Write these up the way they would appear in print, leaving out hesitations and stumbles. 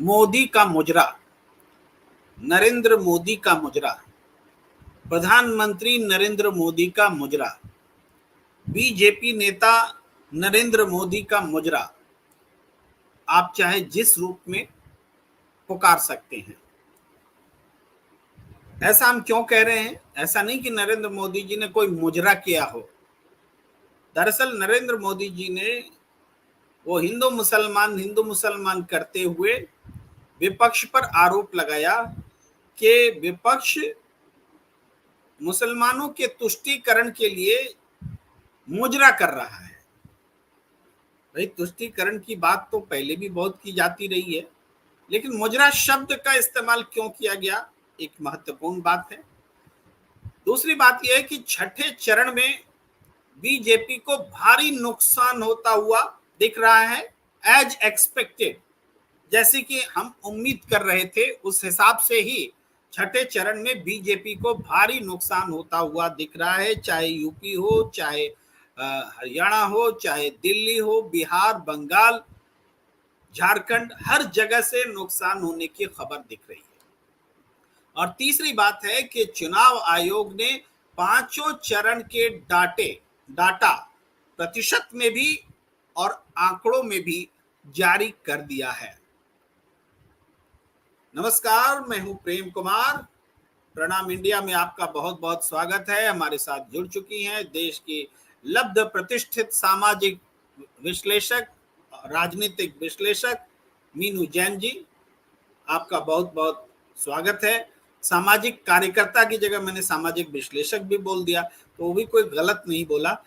मोदी का मुजरा, नरेंद्र मोदी का मुजरा, प्रधानमंत्री नरेंद्र मोदी का मुजरा, बीजेपी नेता नरेंद्र मोदी का मुजरा आप चाहे जिस रूप में पुकार सकते हैं। ऐसा हम क्यों कह रहे हैं? ऐसा नहीं कि नरेंद्र मोदी जी ने कोई मुजरा किया हो। दरअसल नरेंद्र मोदी जी ने वो हिंदू मुसलमान करते हुए विपक्ष पर आरोप लगाया कि विपक्ष मुसलमानों के तुष्टीकरण के लिए मुजरा कर रहा है। भाई, तुष्टीकरण की बात तो पहले भी बहुत की जाती रही है, लेकिन मुजरा शब्द का इस्तेमाल क्यों किया गया, एक महत्वपूर्ण बात है। दूसरी बात यह है कि छठे चरण में बीजेपी को भारी नुकसान होता हुआ दिख रहा है, एज एक्सपेक्टेड। जैसे कि हम उम्मीद कर रहे थे उस हिसाब से ही छठे चरण में बीजेपी को भारी नुकसान होता हुआ दिख रहा है। चाहे यूपी हो, चाहे हरियाणा हो, चाहे दिल्ली हो, बिहार, बंगाल, झारखंड, हर जगह से नुकसान होने की खबर दिख रही है। और तीसरी बात है कि चुनाव आयोग ने पांचों चरण के डाटा प्रतिशत में भी और आंकड़ों में भी जारी कर दिया है। नमस्कार, मैं हूं प्रेम कुमार। प्रणाम इंडिया में आपका बहुत बहुत स्वागत है। हमारे साथ जुड़ चुकी हैं देश की लब्ध प्रतिष्ठित सामाजिक विश्लेषक, राजनीतिक विश्लेषक मीनू जैन जी। आपका बहुत बहुत स्वागत है। सामाजिक कार्यकर्ता की जगह मैंने सामाजिक विश्लेषक भी बोल दिया, तो वो भी कोई गलत नहीं बोला,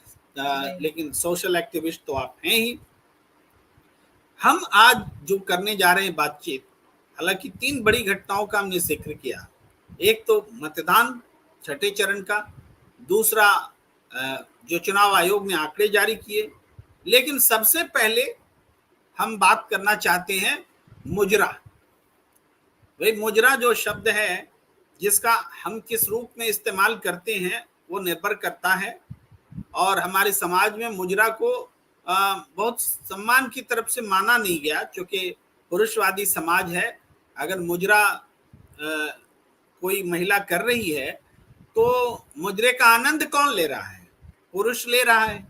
लेकिन सोशल एक्टिविस्ट तो आप हैं ही। हम आज जो करने जा रहे हैं बातचीत, हालांकि 3 बड़ी घटनाओं का हमने जिक्र किया। एक तो मतदान छठे चरण का, दूसरा जो चुनाव आयोग ने आंकड़े जारी किए, लेकिन सबसे पहले हम बात करना चाहते हैं मुजरा। भाई, मुजरा जो शब्द है जिसका हम किस रूप में इस्तेमाल करते हैं वो निर्भर करता है। और हमारे समाज में मुजरा को बहुत सम्मान की तरफ से माना नहीं गया, क्योंकि पुरुषवादी समाज है। अगर मुजरा कोई महिला कर रही है तो मुजरे का आनंद कौन ले रहा है? पुरुष ले रहा है।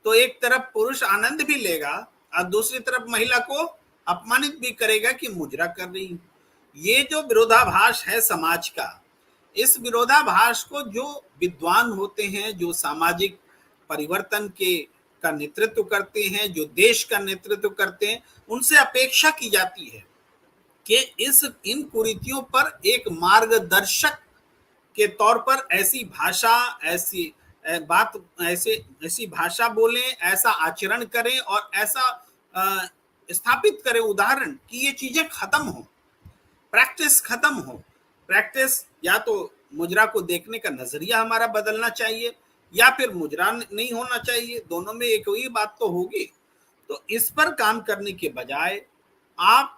तो एक तरफ पुरुष आनंद भी लेगा और दूसरी तरफ महिला को अपमानित भी करेगा कि मुजरा कर रही है। ये जो विरोधाभास है समाज का, इस विरोधाभास को जो विद्वान होते हैं, जो सामाजिक परिवर्तन का नेतृत्व करते हैं, जो देश का नेतृत्व करते हैं, उनसे अपेक्षा की जाती है कि इन कुरीतियों पर एक मार्गदर्शक के तौर पर ऐसी भाषा, ऐसी बात, ऐसी भाषा बोलें, ऐसा आचरण करें और ऐसा स्थापित करें उदाहरण कि ये चीजें खत्म हो, प्रैक्टिस खत्म हो। प्रैक्टिस या तो मुजरा को देखने का नजरिया हमारा बदलना चाहिए या फिर मुजरा नहीं होना चाहिए, दोनों में एक ही बात तो होगी। तो इस पर काम करने के बजाय आप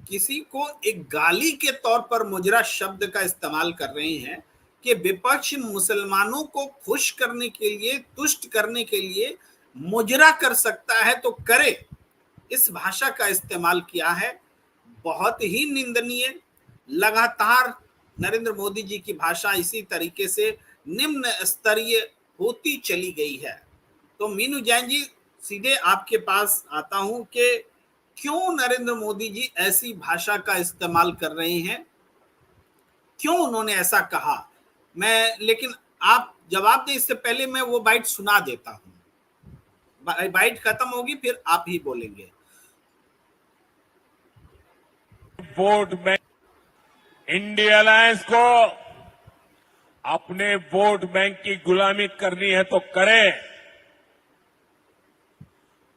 किसी को एक गाली के तौर पर मुजरा शब्द का इस्तेमाल कर रहे हैं कि विपक्ष मुसलमानों को खुश करने के लिए, तुष्ट करने के लिए मुजरा कर सकता है तो करे, इस भाषा का इस्तेमाल किया है। बहुत ही निंदनीय। लगातार नरेंद्र मोदी जी की भाषा इसी तरीके से निम्न स्तरीय होती चली गई है। तो मीनू जैन जी, सीधे आपके पास आता हूं कि क्यों नरेंद्र मोदी जी ऐसी भाषा का इस्तेमाल कर रहे हैं, क्यों उन्होंने ऐसा कहा? लेकिन आप जवाब दें इससे पहले मैं वो बाइट सुना देता हूं। बाइट खत्म होगी फिर आप ही बोलेंगे। वोट बैंक, इंडिया अलायंस को अपने वोट बैंक की गुलामी करनी है तो करें,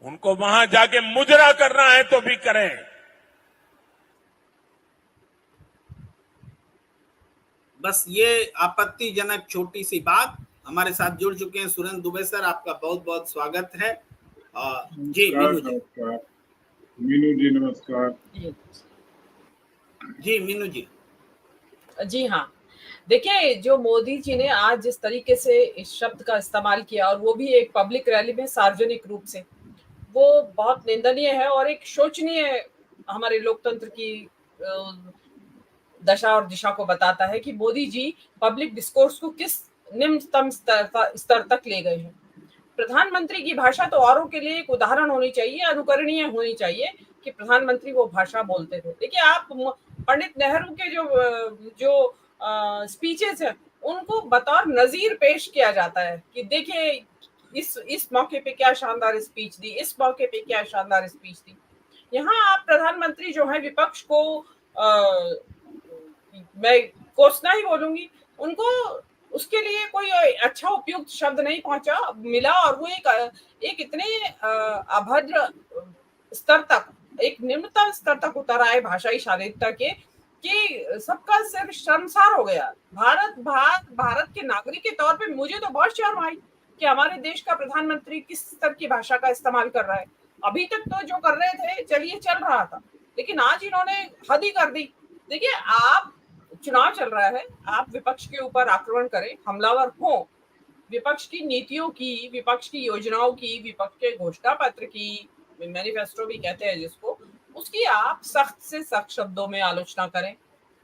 उनको वहां जाके मुजरा करना है तो भी करें। बस ये आपत्तिजनक छोटी सी बात। हमारे साथ जुड़ चुके हैं सुरेंद्र दुबे सर, आपका बहुत बहुत स्वागत है। जी मीनू जी। नमस्कार मीनू जी, नमस्कार जी मीनू जी। जी हाँ, देखिए, जो मोदी जी ने आज जिस तरीके से इस शब्द का इस्तेमाल किया और वो भी एक पब्लिक रैली में सार्वजनिक रूप से, वो बहुत निंदनीय है और एक शोचनीय हमारे लोकतंत्र की दशा और दिशा को बताता है कि मोदी जी पब्लिक डिस्कोर्स को किस निम्नतम स्तर तक ले गए हैं। प्रधानमंत्री की भाषा तो औरों के लिए एक उदाहरण होनी चाहिए, अनुकरणीय होनी चाहिए कि प्रधानमंत्री वो भाषा बोलते थे। देखिए, आप पंडित नेहरू के जो स्पीचेस हैं उनको बतौर नजीर पेश किया जाता है कि देखिए इस मौके पे क्या शानदार स्पीच दी, इस मौके पे क्या शानदार स्पीच दी। यहाँ आप प्रधानमंत्री जो है विपक्ष को मैं कोसना ही बोलूंगी, उनको उसके लिए कोई अच्छा उपयुक्त शब्द नहीं पहुंचा मिला, और वो एक इतने अभद्र स्तर तक, एक निम्नतम स्तर तक उतर आए भाषाई शालीनता के कि सबका सिर शर्मसार हो गया। भारत के नागरिक के तौर पे मुझे तो बहुत शर्म आई कि हमारे देश का प्रधानमंत्री किस स्तर की भाषा का इस्तेमाल कर रहा है। अभी तक तो जो कर रहे थे चलिए चल रहा था, लेकिन आज इन्होंने हद ही कर दी। देखिए, आप चुनाव चल रहा है, आप विपक्ष के ऊपर आक्रमण करें, हमलावर हो, विपक्ष की नीतियों की, विपक्ष की योजनाओं की, विपक्ष के घोषणा पत्र की, मैनिफेस्टो भी कहते हैं जिसको, उसकी आप सख्त से सख्त शब्दों में आलोचना करें।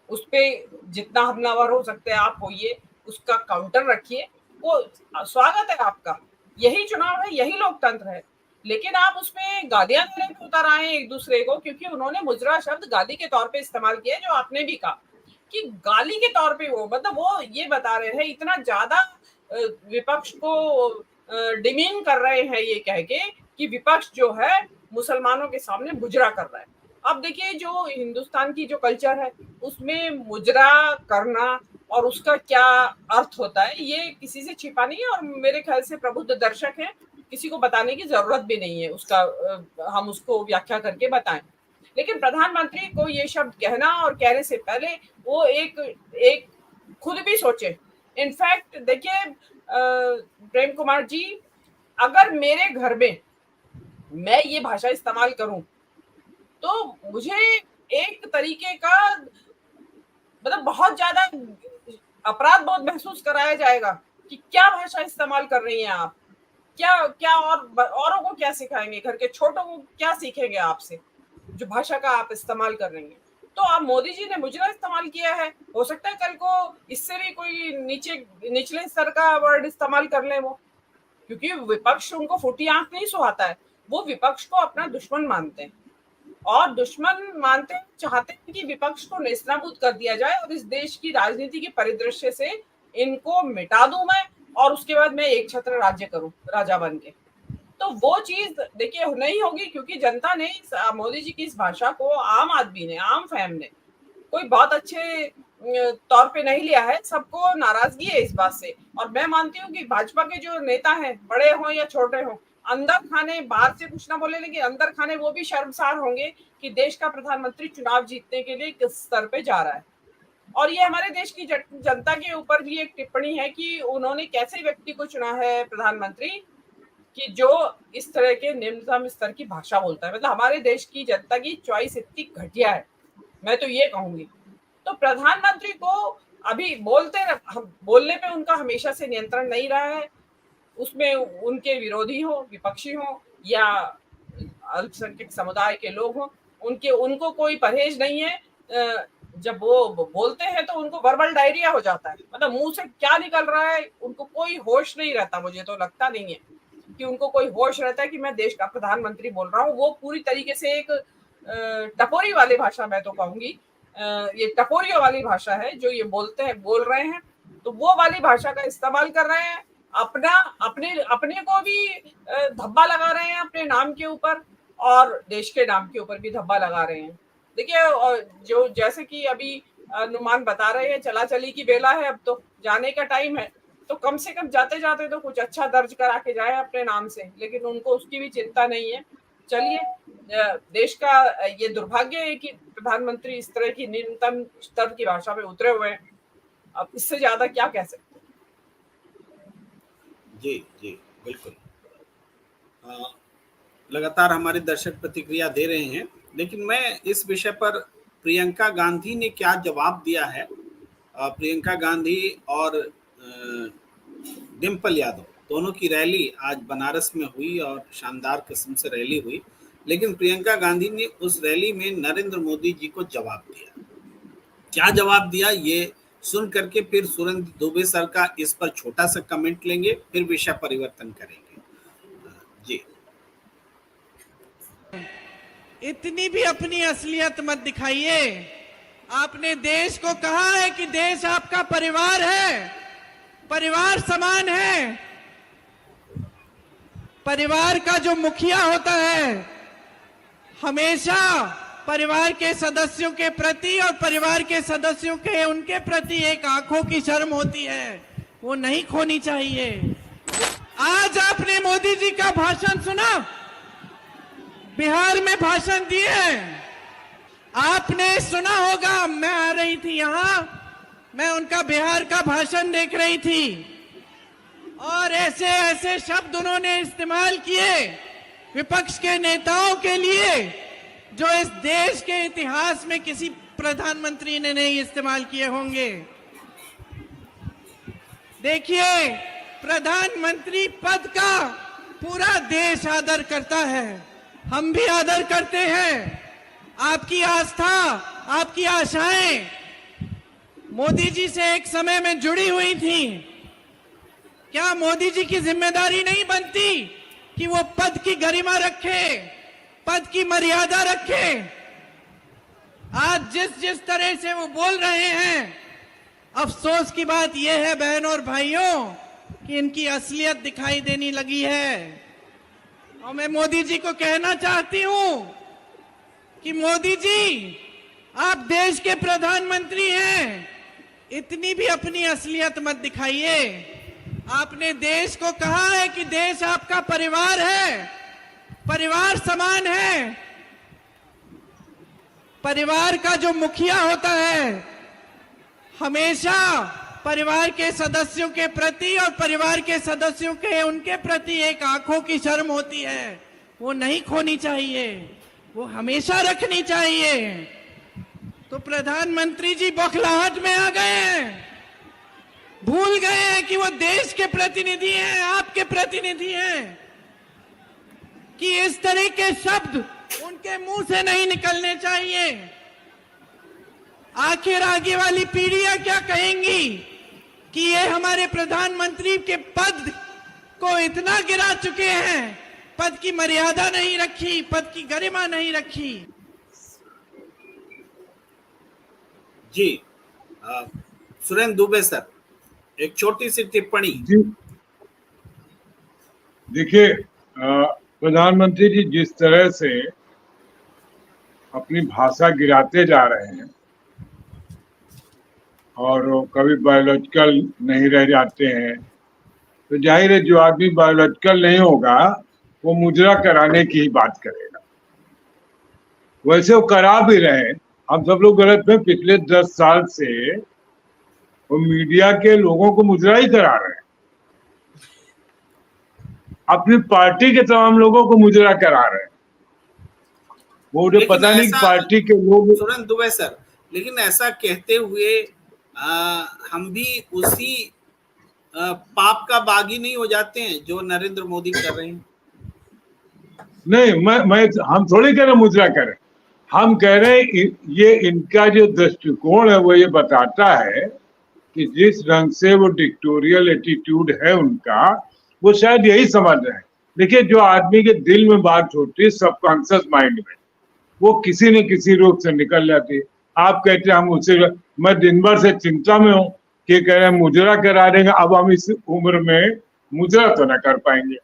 उस पे जितना हमलावर हो सकते हैं आप होइए, उसका काउंटर रखिए, वो स्वागत है आपका। यही चुनाव है, यही लोकतंत्र है। लेकिन आप उसमें गालियां देने पे उतर आए एक दूसरे को, क्योंकि उन्होंने मुजरा शब्द गाली के तौर पे इस्तेमाल किया, जो आपने भी कहा कि गाली के तौर पे वो, मतलब वो ये बता रहे हैं, इतना ज्यादा विपक्ष को डिमीन कर रहे हैं ये कह के कि विपक्ष जो है मुसलमानों के सामने मुजरा कर रहा है। अब देखिए, जो हिंदुस्तान की जो कल्चर है उसमें मुजरा करना और उसका क्या अर्थ होता है ये किसी से छिपा नहीं है, और मेरे ख्याल से प्रबुद्ध दर्शक हैं, किसी को बताने की जरूरत भी नहीं है उसका, हम उसको व्याख्या करके बताएं। लेकिन प्रधानमंत्री को ये शब्द कहना और कहने से पहले वो एक खुद भी सोचे। इनफैक्ट देखिए प्रेम कुमार जी, अगर मेरे घर में मैं ये भाषा इस्तेमाल करूं तो मुझे एक तरीके का मतलब बहुत ज्यादा अपराध बोध महसूस कराया जाएगा कि क्या भाषा इस्तेमाल कर रही हैं आप, क्या क्या और औरों को क्या सिखाएंगे, घर के छोटों को क्या सीखेंगे आपसे जो भाषा का आप इस्तेमाल कर रही हैं। तो आप मोदी जी ने मुजरा इस्तेमाल किया है, हो सकता है कल को इससे भी कोई निचले स्तर का वर्ड इस्तेमाल कर ले वो, क्योंकि विपक्ष उनको फूटी आंख नहीं सुहाता है, वो विपक्ष को अपना दुश्मन मानते हैं, और दुश्मन मानते चाहते हैं कि विपक्ष को नेस्तनाबूद कर दिया जाए और इस देश की राजनीति के परिदृश्य से इनको मिटा दूं मैं, और उसके बाद मैं एक छत्र राज्य करूं राजा बन के। तो वो चीज देखिए नहीं होगी, क्योंकि जनता ने मोदी जी की इस भाषा को, आम आदमी ने, आम फैम ने कोई बहुत अच्छे तौर पे नहीं लिया है, सबको नाराजगी है इस बात से। और मैं मानती हूँ कि भाजपा के जो नेता हैं, बड़े हों या छोटे हों, अंदर खाने, बाहर से कुछ ना बोले लेकिन अंदर खाने वो भी शर्मसार होंगे कि देश का प्रधानमंत्री चुनाव जीतने के लिए किस स्तर पे जा रहा है। और ये हमारे देश की जनता के ऊपर भी एक टिप्पणी है कि उन्होंने कैसे व्यक्ति को चुना है प्रधानमंत्री कि जो इस तरह के निम्नतम स्तर की भाषा बोलता है। मतलब हमारे देश की जनता की चॉइस इतनी घटिया है, मैं तो ये कहूंगी। तो प्रधानमंत्री को अभी बोलने पे उनका हमेशा से नियंत्रण नहीं रहा है, उसमें उनके विरोधी हो, विपक्षी हो या अल्पसंख्यक समुदाय के लोग हो, उनको कोई परहेज नहीं है। जब वो बोलते हैं तो उनको वर्बल डायरिया हो जाता है, मतलब मुंह से क्या निकल रहा है उनको कोई होश नहीं रहता। मुझे तो लगता नहीं है कि उनको कोई होश रहता है कि मैं देश का प्रधानमंत्री बोल रहा हूँ। वो पूरी तरीके से एक टपोरी वाली भाषा, मैं तो कहूंगी ये टपोरियों वाली भाषा है जो ये बोल रहे हैं, तो वो वाली भाषा का इस्तेमाल कर रहे हैं, अपने को भी धब्बा लगा रहे हैं अपने नाम के ऊपर, और देश के नाम के ऊपर भी धब्बा लगा रहे हैं। देखिए, जो जैसे कि अभी अनुमान बता रहे हैं, चला चली की बेला है, अब तो जाने का टाइम है, तो कम से कम जाते जाते तो कुछ अच्छा दर्ज करा के जाए अपने नाम से, लेकिन उनको उसकी भी चिंता नहीं है। चलिए, देश का ये दुर्भाग्य है कि प्रधानमंत्री इस तरह की न्यूनतम स्तर की भाषा में उतरे हुए हैं। अब इससे ज्यादा क्या कह सकते। जी जी बिल्कुल, लगातार हमारे दर्शक प्रतिक्रिया दे रहे हैं, लेकिन मैं इस विषय पर प्रियंका गांधी ने क्या जवाब दिया है। प्रियंका गांधी और डिम्पल यादव दोनों की रैली आज बनारस में हुई और शानदार किस्म से रैली हुई, लेकिन प्रियंका गांधी ने उस रैली में नरेंद्र मोदी जी को जवाब दिया। क्या जवाब दिया ये सुन करके फिर सुरेंद्र दुबे सर का इस पर छोटा सा कमेंट लेंगे, फिर विषय परिवर्तन करेंगे। जी, इतनी भी अपनी असलियत मत दिखाइए। आपने देश को कहा है कि देश आपका परिवार है, परिवार समान है। परिवार का जो मुखिया होता है हमेशा परिवार के सदस्यों के प्रति और परिवार के सदस्यों के उनके प्रति एक आंखों की शर्म होती है, वो नहीं खोनी चाहिए। आज आपने मोदी जी का भाषण सुना, बिहार में भाषण दिए, आपने सुना होगा। मैं आ रही थी यहां, मैं उनका बिहार का भाषण देख रही थी और ऐसे ऐसे शब्द उन्होंने इस्तेमाल किए विपक्ष के नेताओं के लिए जो इस देश के इतिहास में किसी प्रधानमंत्री ने नहीं इस्तेमाल किए होंगे। देखिए, प्रधानमंत्री पद का पूरा देश आदर करता है, हम भी आदर करते हैं। आपकी आस्था, आपकी आशाएं मोदी जी से एक समय में जुड़ी हुई थी। क्या मोदी जी की जिम्मेदारी नहीं बनती कि वो पद की गरिमा रखे, पद की मर्यादा रखे? आज जिस जिस तरह से वो बोल रहे हैं, अफसोस की बात यह है बहनों और भाइयों कि इनकी असलियत दिखाई देने लगी है। और मैं मोदी जी को कहना चाहती हूं कि मोदी जी, आप देश के प्रधानमंत्री हैं, इतनी भी अपनी असलियत मत दिखाइए। आपने देश को कहा है कि देश आपका परिवार है, परिवार समान है। परिवार का जो मुखिया होता है हमेशा परिवार के सदस्यों के प्रति और परिवार के सदस्यों के उनके प्रति एक आंखों की शर्म होती है, वो नहीं खोनी चाहिए, वो हमेशा रखनी चाहिए। तो प्रधानमंत्री जी बौखलाहट में आ गए हैं, भूल गए हैं कि वो देश के प्रतिनिधि हैं, आपके प्रतिनिधि हैं, कि इस तरह के शब्द उनके मुंह से नहीं निकलने चाहिए। आखिर आगे वाली पीढ़ियां क्या कहेंगी कि ये हमारे प्रधानमंत्री के पद को इतना गिरा चुके हैं, पद की मर्यादा नहीं रखी, पद की गरिमा नहीं रखी। जी, सुरेंद्र दुबे सर, एक छोटी सी टिप्पणी। जी, देखिए, प्रधानमंत्री जी जिस तरह से अपनी भाषा गिराते जा रहे हैं और कभी बायोलॉजिकल नहीं रह जाते हैं, तो जाहिर है जो आदमी बायोलॉजिकल नहीं होगा वो मुजरा कराने की ही बात करेगा। वैसे वो करा भी रहे, हम सब लोग गलत में पिछले 10 साल से वो मीडिया के लोगों को मुजरा ही करा रहे हैं, अपनी पार्टी के तमाम लोगों को मुजरा करा रहे हैं। वो जो पता नहीं पार्टी के लोग। सुरेंद्र दुबे सर, लेकिन ऐसा कहते हुए हम भी उसी पाप का बागी नहीं हो जाते हैं जो नरेंद्र मोदी कर रहे हैं? नहीं, हम थोड़ी कह रहे मुजरा करें, हम कह रहे हैं ये इनका जो दृष्टिकोण है वो ये बताता है कि जिस ढंग से वो डिक्टोरियल एटीट्यूड है उनका, वो शायद यही समझ रहे हैं। देखिए, जो आदमी के दिल में बात होती है सबकॉन्शियस माइंड में, वो किसी न किसी रूप से निकल जाती है। आप कहते हैं हम उसे, मैं दिन भर से चिंता में हूँ कि कह रहे हैं मुजरा करा देंगे, अब हम इस उम्र में मुजरा तो न कर पाएंगे।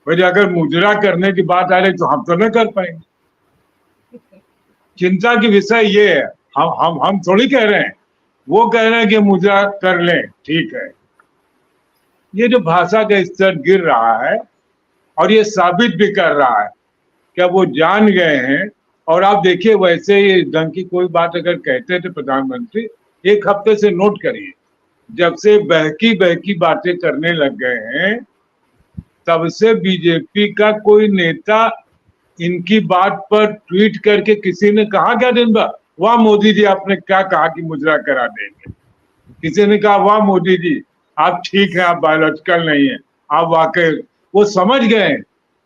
भाई अगर मुजरा करने की बात आ रही तो हम तो न कर पाएंगे। चिंता की विषय ये है, हम थोड़ी कह रहे हैं, वो कह रहे हैं कि मुजरा कर लें, ठीक है। ये जो भाषा का स्तर गिर रहा है और ये साबित भी कर रहा है क्या वो जान गए हैं। और आप देखिए, वैसे ये ढंग की कोई बात अगर कहते थे प्रधानमंत्री, एक हफ्ते से नोट करिए, जब से बहकी बातें करने लग गए हैं तब से बीजेपी का कोई नेता इनकी बात पर ट्वीट करके किसी ने कहा क्या दिन भर, वाह मोदी जी आपने क्या कहा कि मुजरा करा देंगे? किसी ने कहा वाह मोदी जी आप ठीक है, आप बायोलॉजिकल नहीं है, आप वाकई। वो समझ गए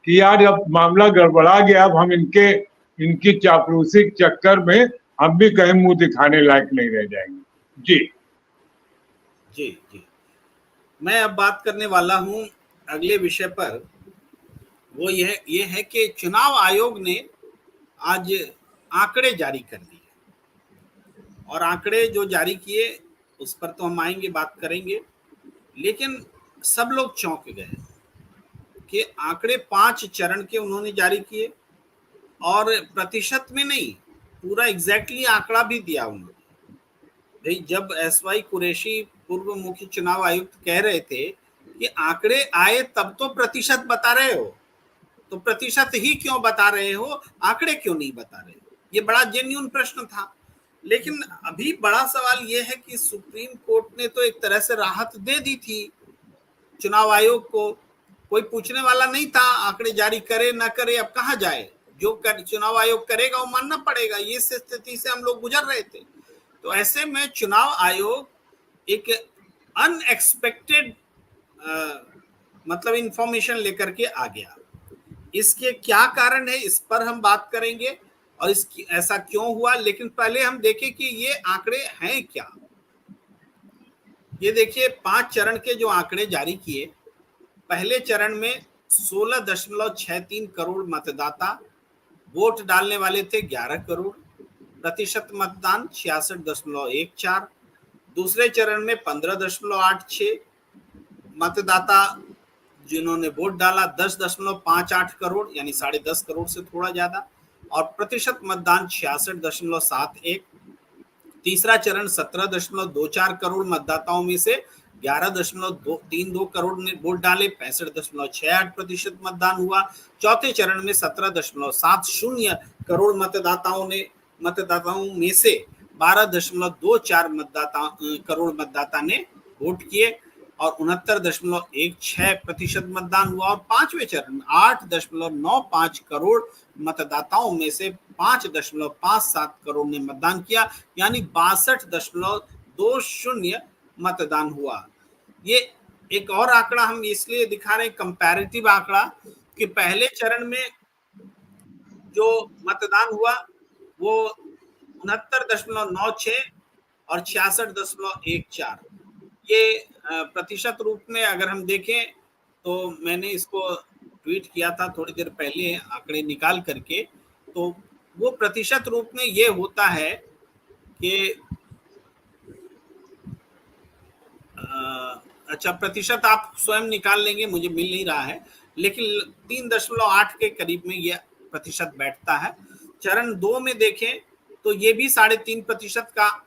कि यार अब मामला गड़बड़ा गया, अब हम इनकी चापलूसी के चक्कर में हम भी कहीं मुंह दिखाने लायक नहीं रह जाएंगे। जी जी जी, मैं अब बात करने वाला हूं अगले विषय पर। वो ये है कि चुनाव आयोग ने आज आंकड़े जारी कर दिए, और आंकड़े जो जारी किए उस पर तो हम आएंगे, बात करेंगे। लेकिन सब लोग चौंक गए कि आंकड़े 5 चरण के उन्होंने जारी किए, और प्रतिशत में नहीं, पूरा एग्जैक्टली आंकड़ा भी दिया उन्होंने। भाई, जब एसवाई कुरैशी पूर्व मुख्य चुनाव आयुक्त कह रहे थे कि आंकड़े आए तब तो प्रतिशत बता रहे हो, तो प्रतिशत ही क्यों बता रहे हो, आंकड़े क्यों नहीं बता रहे हो? ये बड़ा जेन्युइन प्रश्न था। लेकिन अभी बड़ा सवाल ये है कि सुप्रीम कोर्ट ने तो एक तरह से राहत दे दी थी चुनाव आयोग को, कोई पूछने वाला नहीं था, आंकड़े जारी करे ना करे, अब कहाँ जाए, जो चुनाव आयोग करेगा वो मानना पड़ेगा। ये स्थिति से हम लोग गुजर रहे थे। तो ऐसे में चुनाव आयोग एक अनएक्सपेक्टेड मतलब इंफॉर्मेशन लेकर के आ गया। इसके क्या कारण है, इस पर हम बात करेंगे, और इसकी ऐसा क्यों हुआ। लेकिन पहले हम देखें कि ये आंकड़े हैं क्या। ये देखिए, 5 चरण के जो आंकड़े जारी किए, पहले चरण में 16.63 करोड़ मतदाता वोट डालने वाले थे, 11 करोड़, प्रतिशत मतदान 66.14। दूसरे चरण में 15.86 मतदाता जिन्होंने वोट डाला, 10.58 करोड़, यानी 10.5 करोड़ से थोड़ा ज्यादा, और प्रतिशत मतदान 66.71। तीसरा चरण 17.24 करोड़ मतदाताओं में से 11.32 करोड़ ने वोट डाले, 65.68% मतदान हुआ। चौथे चरण में 17.70 करोड़ मतदाताओं में से 12.24 करोड़ मतदाता ने वोट किए, और 69.16% मतदान हुआ। और पांचवें चरण में 8.95 करोड़ मतदाताओं में से 5.57 करोड़ ने मतदान किया, यानी 62.20 मतदान हुआ। ये एक और आंकड़ा हम इसलिए दिखा रहे हैं, कंपैरेटिव आंकड़ा, कि पहले चरण में जो मतदान हुआ वो 69.96 और 66.14। ये प्रतिशत रूप में अगर हम देखें तो मैंने इसको ट्वीट किया था थोड़ी देर पहले आंकड़े निकाल करके, तो वो प्रतिशत रूप में ये होता है कि अच्छा, प्रतिशत आप स्वयं निकाल लेंगे, मुझे मिल नहीं रहा है, लेकिन 3.8 के करीब में यह प्रतिशत बैठता है। चरण 2 में देखें तो ये भी 3.5% का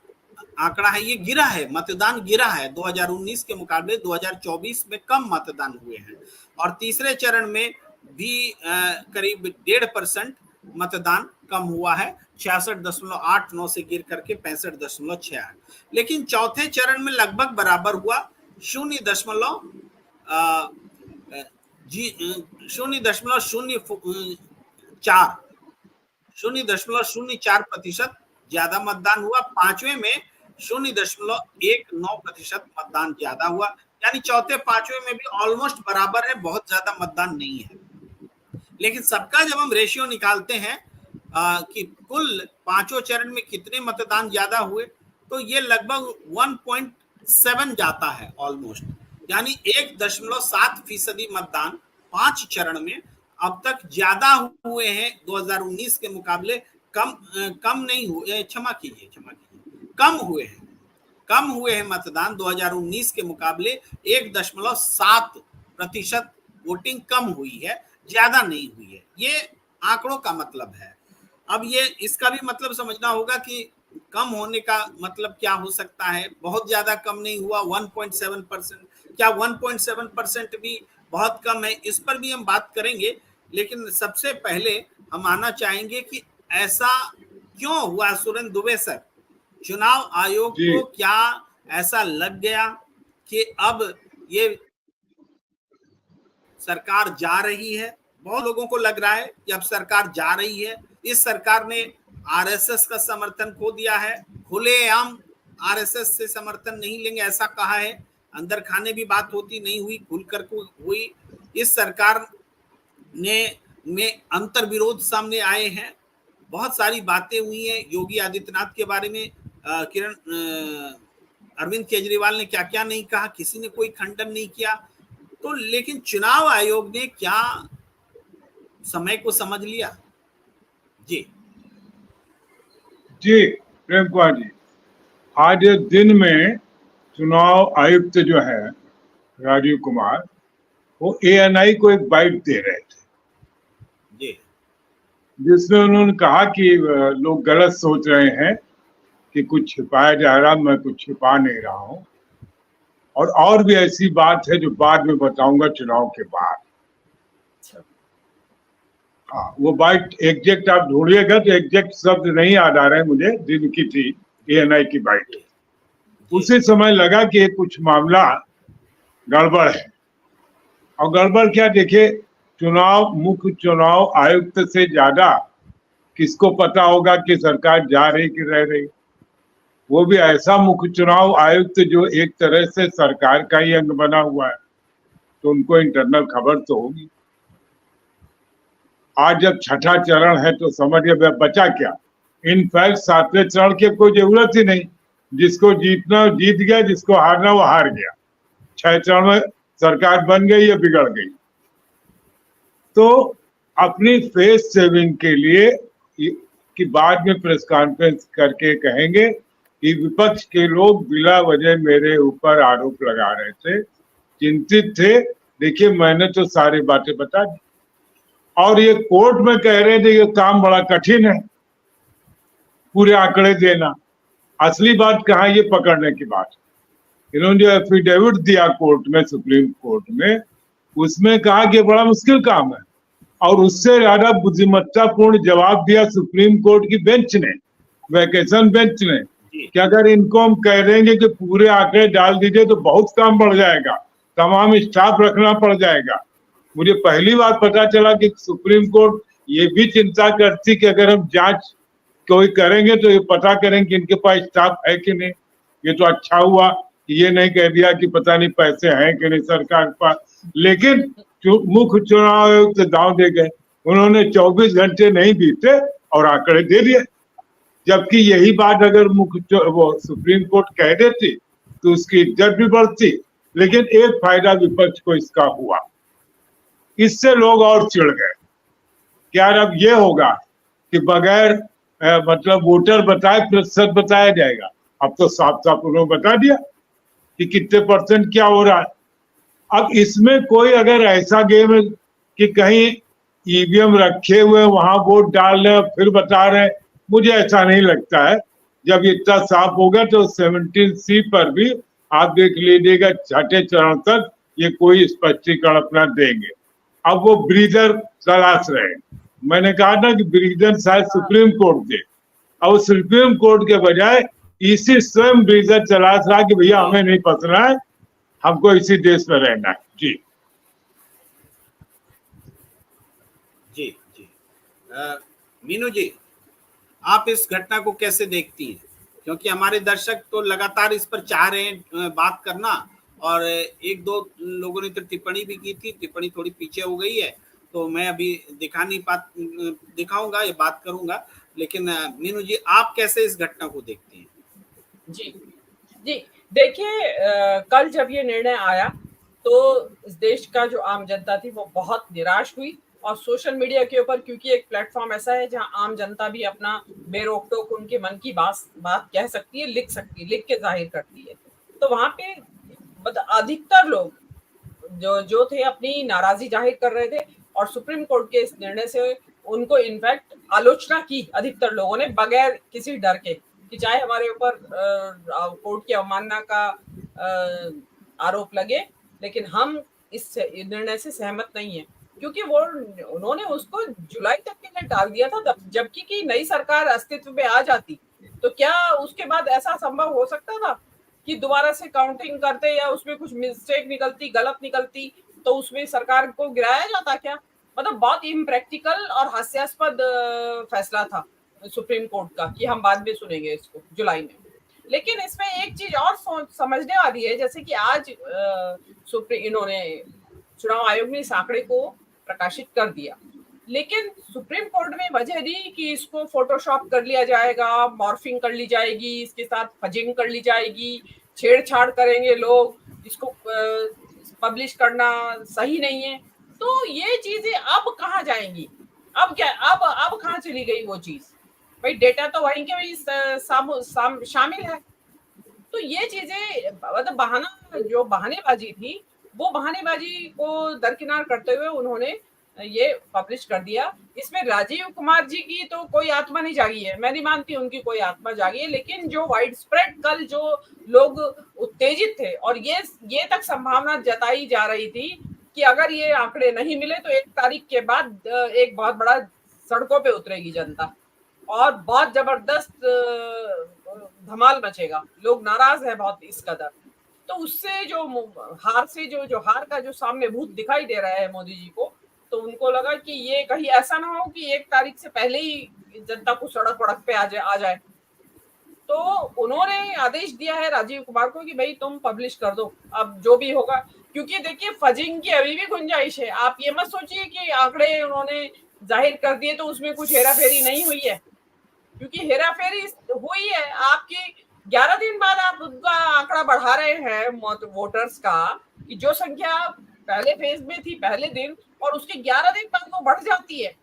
आंकड़ा है। ये गिरा है, मतदान गिरा है, 2019 के मुकाबले 2024 में कम मतदान हुए हैं। और तीसरे चरण में भी करीब 1.5% मतदान कम हुआ है, 66.89 से गिर करके 65.68। लेकिन चौथे चरण में लगभग बराबर हुआ, 0.04% ज्यादा मतदान हुआ। पांचवें में 0.19% मतदान ज्यादा हुआ, यानी चौथे पांचवें में भी ऑलमोस्ट बराबर है, बहुत ज्यादा मतदान नहीं है। लेकिन सबका जब हम रेशियो निकालते हैं कि कुल पांचों चरण में कितने मतदान ज्यादा हुए, तो ये लगभग 1.7 जाता है ऑलमोस्ट, यानी 1.7% मतदान 5 चरण में अब तक ज्यादा हुए हैं 2019 के मुकाबले। कम नहीं हुए, क्षमा कीजिए, कम हुए हैं मतदान 2019 के मुकाबले 1.7% वोटिंग कम हुई है, ज्यादा नहीं हुई है। ये आंकड़ों का मतलब है। अब ये इसका भी मतलब समझना होगा कि कम होने का मतलब क्या हो सकता है। बहुत ज्यादा कम नहीं हुआ, 1.7%। क्या 1.7% भी बहुत कम है? इस पर भी हम बात करेंगे, लेकिन सबसे पहले हम आना चाहेंगे कि ऐसा क्यों हुआ। सुरेंद्र दुबे सर, चुनाव आयोग को क्या ऐसा लग गया कि अब ये सरकार जा रही है? बहुत लोगों को लग रहा है कि अब सरकार जा रही है। इस सरकार ने आरएसएस का समर्थन खो दिया है, खुलेआम आरएसएस से समर्थन नहीं लेंगे ऐसा कहा है। अंदर खाने भी बात होती नहीं हुई, खुलकर हुई। इस सरकार में अंतर विरोध सामने आए हैं। बहुत सारी बातें हुई हैं योगी आदित्यनाथ के बारे में। अरविंद केजरीवाल ने क्या क्या नहीं कहा, किसी ने कोई खंडन नहीं किया। तो लेकिन चुनाव आयोग ने क्या समय को समझ लिया? जी जी प्रेम कुमार जी, आज दिन में चुनाव आयुक्त जो है राजीव कुमार, वो ANI को एक बाइट दे रहे थे जी जिसमें उन्होंने कहा कि लोग गलत सोच रहे हैं कि कुछ छिपाया जा रहा, मैं कुछ छिपा नहीं रहा हूं। और भी ऐसी बात है जो बाद में बताऊंगा चुनाव के बाद। हाँ, वो बाइट एग्जैक्ट आप ढूंढिएगा तो एग्जैक्ट शब्द नहीं याद आ रहे मुझे, दिन की थी ANI की बाइट। उसी समय लगा कि कुछ मामला गड़बड़ है। और गड़बड़ क्या, देखिए, मुख्य चुनाव आयुक्त से ज्यादा किसको पता होगा कि सरकार जा रही कि रह रही। वो भी ऐसा मुख्य चुनाव आयुक्त जो एक तरह से सरकार का ही अंग बना हुआ है, तो उनको इंटरनल खबर तो होगी। आज जब छठा चरण है तो समझिए बचा क्या। इनफैक्ट सातवें चरण की कोई जरूरत ही नहीं, जिसको जीतना जीत गया, जिसको हारना वो हार गया। 6 चरण में सरकार बन गई या बिगड़ गई। तो अपनी फेस सेविंग के लिए कि बाद में प्रेस कॉन्फ्रेंस करके कहेंगे कि विपक्ष के लोग बिला वजह मेरे ऊपर आरोप लगा रहे थे, चिंतित थे। देखिए, मैंने तो सारी बातें बता दी। और ये कोर्ट में कह रहे थे ये काम बड़ा कठिन है, पूरे आंकड़े देना। असली बात कहाँ, ये पकड़ने की बात। इन्होंने जो एफिडेविट दिया कोर्ट में, सुप्रीम कोर्ट में, उसमें कहा कि बड़ा मुश्किल काम है। और उससे ज्यादा बुद्धिमत्तापूर्ण जवाब दिया सुप्रीम कोर्ट की बेंच ने, वैकेशन बेंच ने, कि अगर इनको हम कह देंगे कि पूरे आंकड़े डाल दीजिए तो बहुत काम बढ़ जाएगा, तमाम स्टाफ रखना पड़ जाएगा। मुझे पहली बार पता चला कि सुप्रीम कोर्ट ये भी चिंता करती कि अगर हम जांच कोई करेंगे तो ये पता करें कि इनके पास स्टाफ है कि नहीं। ये तो अच्छा हुआ कि ये नहीं कह दिया कि पता नहीं पैसे हैं कि नहीं सरकार के पास। लेकिन मुख्य चुनाव आयोग तो दांव दे गए, उन्होंने 24 घंटे नहीं बीते और आंकड़े दे दिए। जबकि यही बात अगर वो सुप्रीम कोर्ट कह देती तो उसकी इज्जत भी बढ़ती। लेकिन एक फायदा विपक्ष को इसका हुआ, इससे लोग और चिढ़ गए। क्या अब ये होगा कि बगैर मतलब वोटर बताए प्रतिशत बताया जाएगा? अब तो साफ साफ उन्होंने बता दिया कि कितने % क्या हो रहा है। अब इसमें कोई अगर ऐसा गेम है कि कहीं EVM रखे हुए वहां वोट डाल रहे फिर बता रहे, मुझे ऐसा नहीं लगता है। जब इतना साफ होगा तो 17C पर भी आप देख लीजिएगा, छठे चरण तक ये कोई स्पष्टीकरण अपना देंगे। अब वो ब्रीदर तलाश रहे हैं। मैंने कहा था कि ब्रीदर शायद सुप्रीम कोर्ट दे, और सुप्रीम कोर्ट के बजाय इसी स्वयं ब्रीदर तलाश रहा कि भैया हमें नहीं फंसना है, हमको इसी देश में रहना है। जी जी जी मीनू जी, आप इस घटना को कैसे देखती हैं? क्योंकि हमारे दर्शक तो लगातार इस पर चाह रहे हैं बात करना, और एक दो लोगों ने तो टिप्पणी भी की थी, टिप्पणी थोड़ी पीछे हो गई है तो मैं अभी दिखाऊंगा, ये बात करूंगा। लेकिन मीनू जी, आप कैसे इस घटना को देखती हैं? जी जी देखिए, कल जब ये निर्णय आया तो इस देश का जो आम जनता थी वो बहुत निराश हुई। और सोशल मीडिया के ऊपर, क्योंकि एक प्लेटफॉर्म ऐसा है जहां आम जनता भी अपना बेरोक टोक उनके मन की बात कह सकती है, लिख सकती है, लिख के जाहिर करती है। तो वहां पे अधिकतर लोग जो थे अपनी नाराजगी जाहिर कर रहे थे, और सुप्रीम कोर्ट के इस निर्णय से उनको इनफैक्ट आलोचना की अधिकतर लोगों ने, बगैर किसी डर के कि चाहे हमारे ऊपर कोर्ट की अवमानना का आरोप लगे, लेकिन हम इस निर्णय से सहमत नहीं है। क्योंकि उन्होंने उसको जुलाई तक के लिए टाल दिया था, जबकि कि नई सरकार अस्तित्व में आ जाती तो क्या उसके बाद ऐसा संभव हो सकता था कि दोबारा से काउंटिंग करते या उसमें कुछ मिस्टेक निकलती, गलत निकलती, तो उसमें सरकार को गिराया जाता क्या? मतलब बहुत इम्प्रैक्टिकल और हास्यास्पद फैसला था सुप्रीम कोर्ट का, कि हम बाद में सुनेंगे इसको जुलाई में। लेकिन इसमें एक चीज और समझने वाली है, जैसे कि आज इन्होंने चुनाव आयोग ने इस आंकड़े को प्रकाशित कर दिया। लेकिन सुप्रीम कोर्ट में वजह दी कि इसको फोटोशॉप कर लिया जाएगा, मॉर्फिंग कर ली जाएगी, इसके साथ फजिंग कर ली जाएगी, छेड़छाड़ करेंगे लोग, इसको पब्लिश करना सही नहीं है। तो ये चीजें अब कहाँ जाएंगी? अब क्या, अब कहाँ चली गई वो चीज? भाई डेटा तो वहीं के वहीं शामिल है। तो ये चीजें मतलब बहाना, जो बहानेबाजी थी, वो बहानेबाजी को दरकिनार करते हुए उन्होंने ये पब्लिश कर दिया। इसमें राजीव कुमार जी की तो कोई आत्मा नहीं जागी है, मैं नहीं मानती उनकी कोई आत्मा जागी है, लेकिन जो वाइड स्प्रेड कल जो लोग उत्तेजित थे और ये तक संभावना जताई जा रही थी कि अगर ये आंकड़े नहीं मिले तो 1 तारीख के बाद एक बहुत बड़ा सड़कों पे उतरेगी जनता और बहुत जबरदस्त धमाल मचेगा, लोग नाराज है बहुत इस कदर। तो उससे जो हार से जो हार का जो सामने भूत दिखाई दे रहा है मोदी जी को, तो उनको लगा कि ये कहीं ऐसा ना हो कि 1 तारीख से पहले ही जनता को सड़क वड़क पे आ जाए। तो उन्होंने आदेश दिया है राजीव कुमार को कि भाई तुम पब्लिश कर दो अब जो भी होगा, क्योंकि देखिए फजिंग की अभी भी गुंजाइश है। आप ये मत सोचिए कि आंकड़े उन्होंने जाहिर कर दिए तो उसमें कुछ हेराफेरी नहीं हुई है, क्योंकि हेराफेरी हुई है। आपकी 11 दिन बाद आप उनका आंकड़ा बढ़ा रहे हैं वोटर्स का, कि जो संख्या पहले फेज में थी पहले दिन और उसके 11 दिन बाद वो बढ़ जाती है।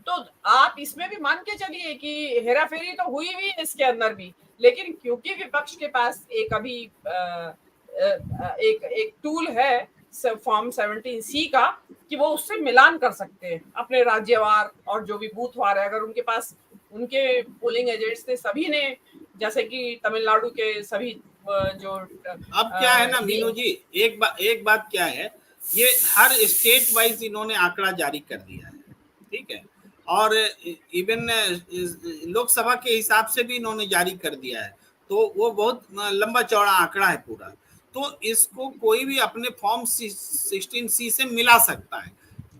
तो आप इसमें भी मान के चलिए कि हेराफेरी तो हुई भी है इसके अंदर भी, लेकिन क्योंकि विपक्ष के पास एक अभी एक टूल है फॉर्म 17C का, कि वो उससे मिलान कर सकते हैं अपने राज्यवार और जो भी बूथवार है। अगर उनके पास उनके पोलिंग एजेंट्स थे सभी ने, जैसे कि तमिलनाडु के सभी जो अब क्या है ना मीनू जी, एक बात क्या है, ये हर स्टेट वाइज इन्होंने आंकड़ा जारी कर दिया है, ठीक है, और इवन लोकसभा के हिसाब से भी इन्होंने जारी कर दिया है, तो वो बहुत लंबा चौड़ा आंकड़ा है पूरा। तो इसको कोई भी अपने फॉर्म 16C से मिला सकता है।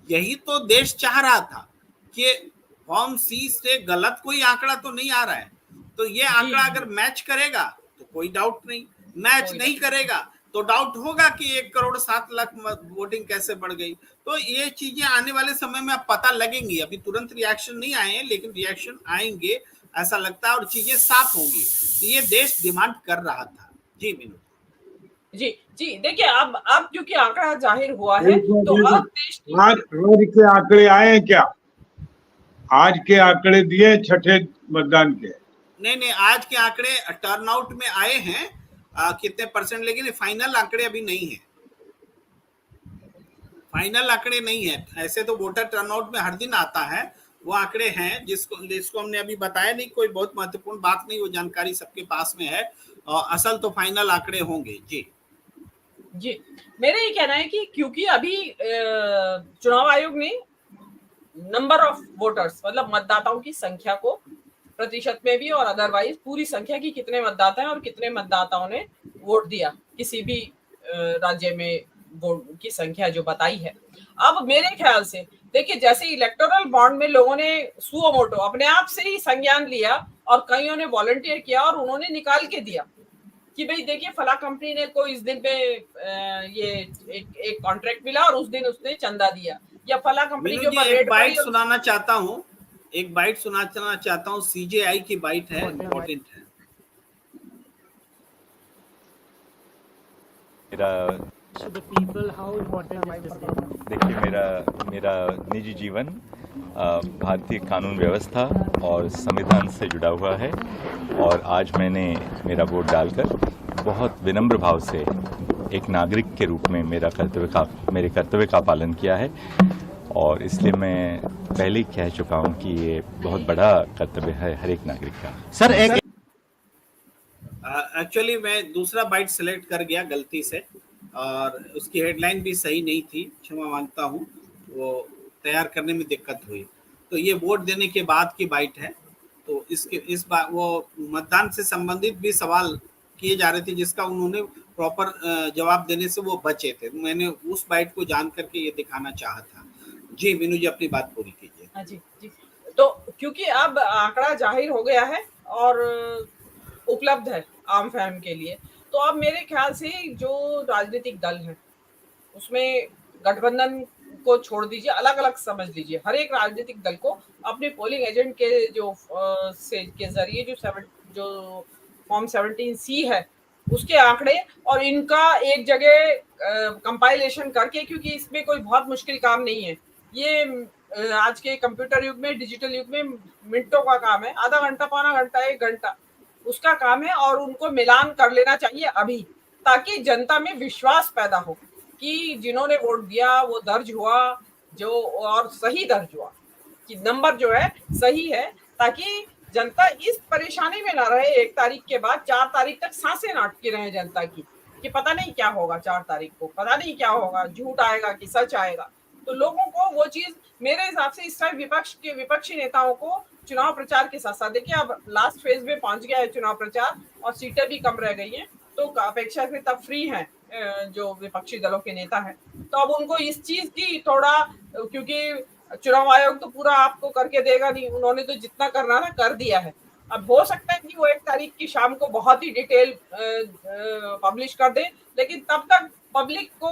यही तो देश चाह रहा था कि फॉर्म C से गलत कोई आंकड़ा तो नहीं आ रहा है, तो ये आंकड़ा अगर मैच करेगा तो कोई डाउट नहीं, मैच नहीं करेगा तो डाउट होगा कि 1,07,00,000 वोटिंग कैसे बढ़ गई। तो ये चीजें आने वाले समय में अब पता लगेंगी। अभी तुरंत रिएक्शन नहीं आए हैं, लेकिन रिएक्शन आएंगे ऐसा लगता है और चीजें साफ होंगी। तो ये देश डिमांड कर रहा था। जी मीनू जी देखिए, अब क्योंकि आंकड़ा जाहिर हुआ है तो अब देश आज के आंकड़े आए हैं क्या? आज के आंकड़े दिए छठे मतदान के? नहीं, आज के आंकड़े टर्नआउट में आए हैं कितने परसेंट, लेकिन फाइनल आंकड़े अभी नहीं है। फाइनल आंकड़े नहीं है। ऐसे तो वोटर टर्नआउट में हर दिन आता है, वो आंकड़े हैं जिसको हमने अभी बताया नहीं, कोई बहुत महत्वपूर्ण बात नहीं, वो जानकारी सबके पास में है। असल तो फाइनल आंकड़े होंगे। जी मेरा ये कहना है कि क्योंकि अभी चुनाव आयोग ने नंबर ऑफ वोटर्स मतलब मतदाताओं की संख्या को प्रतिशत में भी और अदरवाइज पूरी संख्या की कितने मतदाता हैं और कितने मतदाताओं ने वोट दिया किसी भी राज्य में वोट की संख्या जो बताई है। अब मेरे ख्याल से देखिए, जैसे इलेक्टोरल बॉन्ड में लोगों ने सुओ मोटो अपने आप से ही संज्ञान लिया और कईयों ने वॉलंटियर किया और उन्होंने निकाल के दिया कि भाई देखिए फला कंपनी ने को इस दिन पे ये एक कॉन्ट्रैक्ट मिला और उस दिन उसने चंदा दिया, या फला कंपनी के ऊपर एक बाइट सुनाना चाहता हूँ, CJI की बाइट है, इम्पोर्टेंट है। देखिए, मेरा निजी जीवन भारतीय कानून व्यवस्था और संविधान से जुड़ा हुआ है और आज मैंने मेरा वोट डालकर बहुत विनम्र भाव से एक नागरिक के रूप में मेरे कर्तव्य का पालन किया है और इसलिए मैं पहले ही कह चुका हूं कि ये बहुत बड़ा कर्तव्य है हर एक नागरिक का। सर एक्चुअली मैं दूसरा बाइट सेलेक्ट कर गया गलती से और उसकी हेडलाइन भी सही नहीं थी, क्षमा मांगता हूँ, वो तैयार करने में दिक्कत हुई। तो ये वोट देने के बाद की बाइट है। तो इस बार वो मतदान से संबंधित भी सवाल किए जा रहे थे जिसका उन्होंने प्रॉपर जवाब देने से वो बचे थे। मैंने उस बाइट को जान करके ये दिखाना चाहा था। जी मीनू जी, अपनी बात पूरी कीजिए। हाँ जी। तो क्योंकि अब आंकड़ा जाहिर हो गया है और उपलब्ध है आम फहम के लिए, तो अब मेरे ख्याल से जो राजनीतिक दल है उसमें गठबंधन को छोड़ दीजिए, अलग अलग समझ लीजिए। हर एक राजनीतिक दल को अपने पोलिंग एजेंट के जो के जरिए जो फॉर्म 17C है उसके आंकड़े और इनका एक जगह कंपाइलेशन करके, क्योंकि इसमें कोई बहुत मुश्किल काम नहीं है, ये आज के कंप्यूटर युग में, डिजिटल युग में मिनटों का काम है, आधा घंटा, पौना घंटा, 1 घंटा उसका काम है, और उनको मिलान कर लेना चाहिए अभी, ताकि जनता में विश्वास पैदा हो कि जिन्होंने वोट दिया वो दर्ज हुआ, जो और सही दर्ज हुआ, कि नंबर जो है सही है, ताकि जनता इस परेशानी में ना रहे 1 तारीख के बाद 4 तारीख तक सांसें ना अटकी रहे जनता की, कि पता नहीं क्या होगा 4 तारीख को, पता नहीं क्या होगा, झूठ आएगा कि सच आएगा। तो लोगों को वो चीज, मेरे हिसाब से इस टाइम विपक्षी नेताओं को चुनाव प्रचार के साथ साथ, देखिए अब लास्ट फेज में पहुंच गया है चुनाव प्रचार और सीटें भी कम रह गई हैं, तो अपेक्षाकृत अब फ्री हैं जो विपक्षी दलों के नेता हैं, तो अब उनको इस चीज की थोड़ा, क्योंकि चुनाव आयोग तो पूरा आपको करके देगा नहीं, उन्होंने तो जितना करना ना कर दिया है। अब हो सकता है कि वो 1 तारीख की शाम को बहुत ही डिटेल पब्लिश कर दे, लेकिन तब तक पब्लिक को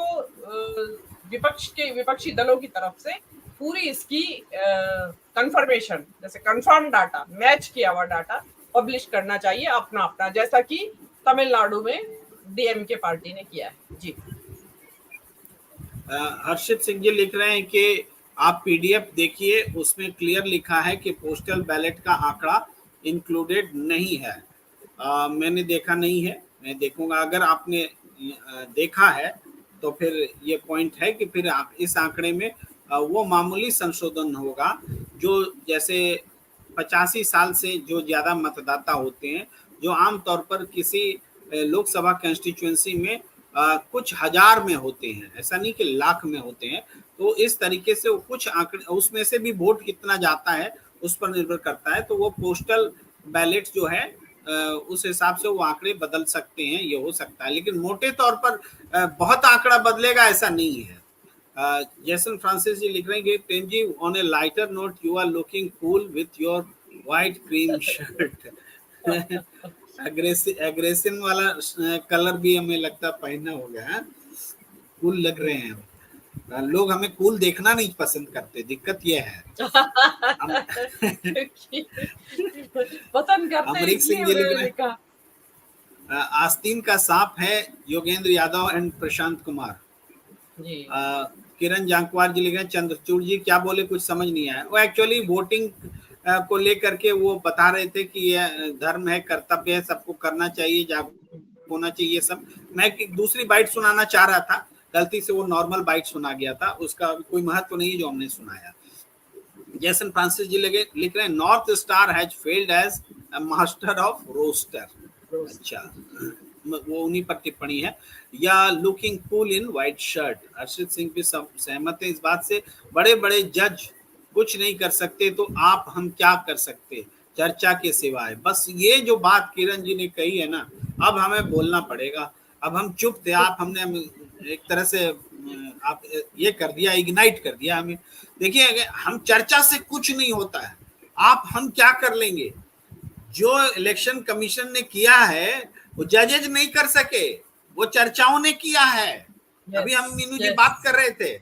विपक्षी दलों की तरफ से पूरी इसकी कंफर्मेशन, जैसे कंफर्म डाटा, मैच किया हुआ डाटा पब्लिश करना चाहिए अपना अपना, जैसा कि तमिलनाडु में डीएमके पार्टी ने किया है। जी हर्षित सिंह जी लिख रहे हैं कि आप पीडीएफ देखिए, उसमें क्लियर लिखा है कि पोस्टल बैलेट का आंकड़ा इंक्लूडेड नहीं है। मैंने देखा नहीं है, मैं देखूंगा। अगर आपने देखा है तो फिर ये पॉइंट है कि फिर इस आंकड़े में वो मामूली संशोधन होगा, जो जैसे 85 साल से जो ज़्यादा मतदाता होते हैं, जो आमतौर पर किसी लोकसभा कंस्टिट्यूएंसी में कुछ हजार में होते हैं, ऐसा नहीं कि लाख में होते हैं, तो इस तरीके से वो कुछ आंकड़े, उसमें से भी वोट कितना जाता है उस पर निर्भर करता है, तो वो पोस्टल बैलेट जो है उस हिसाब से वो आंकड़े बदल सकते हैं, ये हो सकता है, लेकिन मोटे तौर पर बहुत आंकड़ा बदलेगा ऐसा नहीं है। जैसन फ्रांसिस जी लिख रहे हैं कि Prem ji, on a lighter note, you are looking cool with your white cream shirt. Aggressive वाला कलर भी हमें लगता पहनना हो गया, कूल लग रहे हैं। लोग हमें कूल देखना नहीं पसंद करते, दिक्कत यह है। पसंद करते अमरीक सिंह जी लिख रहे हैं, आस्तीन का सांप है योगेंद्र यादव एंड प्रशांत कुमार जी। किरण जांकवार जी लिख रहे हैं, चंद्रचूड़ जी क्या बोले कुछ समझ नहीं आया। वो एक्चुअली वोटिंग को लेकर के वो बता रहे थे कि यह धर्म है, कर्तव्य है, सबको करना चाहिए, जागरूक होना चाहिए सब। मैं एक दूसरी बाइट सुनाना चाह रहा था, गलती से वो नॉर्मल बाइट सुना गया था, उसका कोई महत्व नहीं जो हमने सुनाया। जैसन फ्रांसिस जी लिख रहे हैं, north star has failed as master of roster. अच्छा, वो उन्हीं पर टिप्पणी है। या looking cool in white shirt, Harshit Singh भी सहमत है इस बात से। बड़े बड़े जज कुछ नहीं कर सकते तो आप हम क्या कर सकते चर्चा के सिवाय। बस ये जो बात किरण जी ने कही है ना, अब हमें बोलना पड़ेगा। अब हम चुप थे, आप हमने एक तरह से आप ये कर दिया, इग्नाइट कर दिया हमें। देखिए, हम चर्चा से कुछ नहीं होता है, आप हम क्या कर लेंगे। जो इलेक्शन कमीशन ने किया है वो जजेज नहीं कर सके, वो चर्चाओं ने किया है। अभी हम मीनू जी बात कर रहे थे,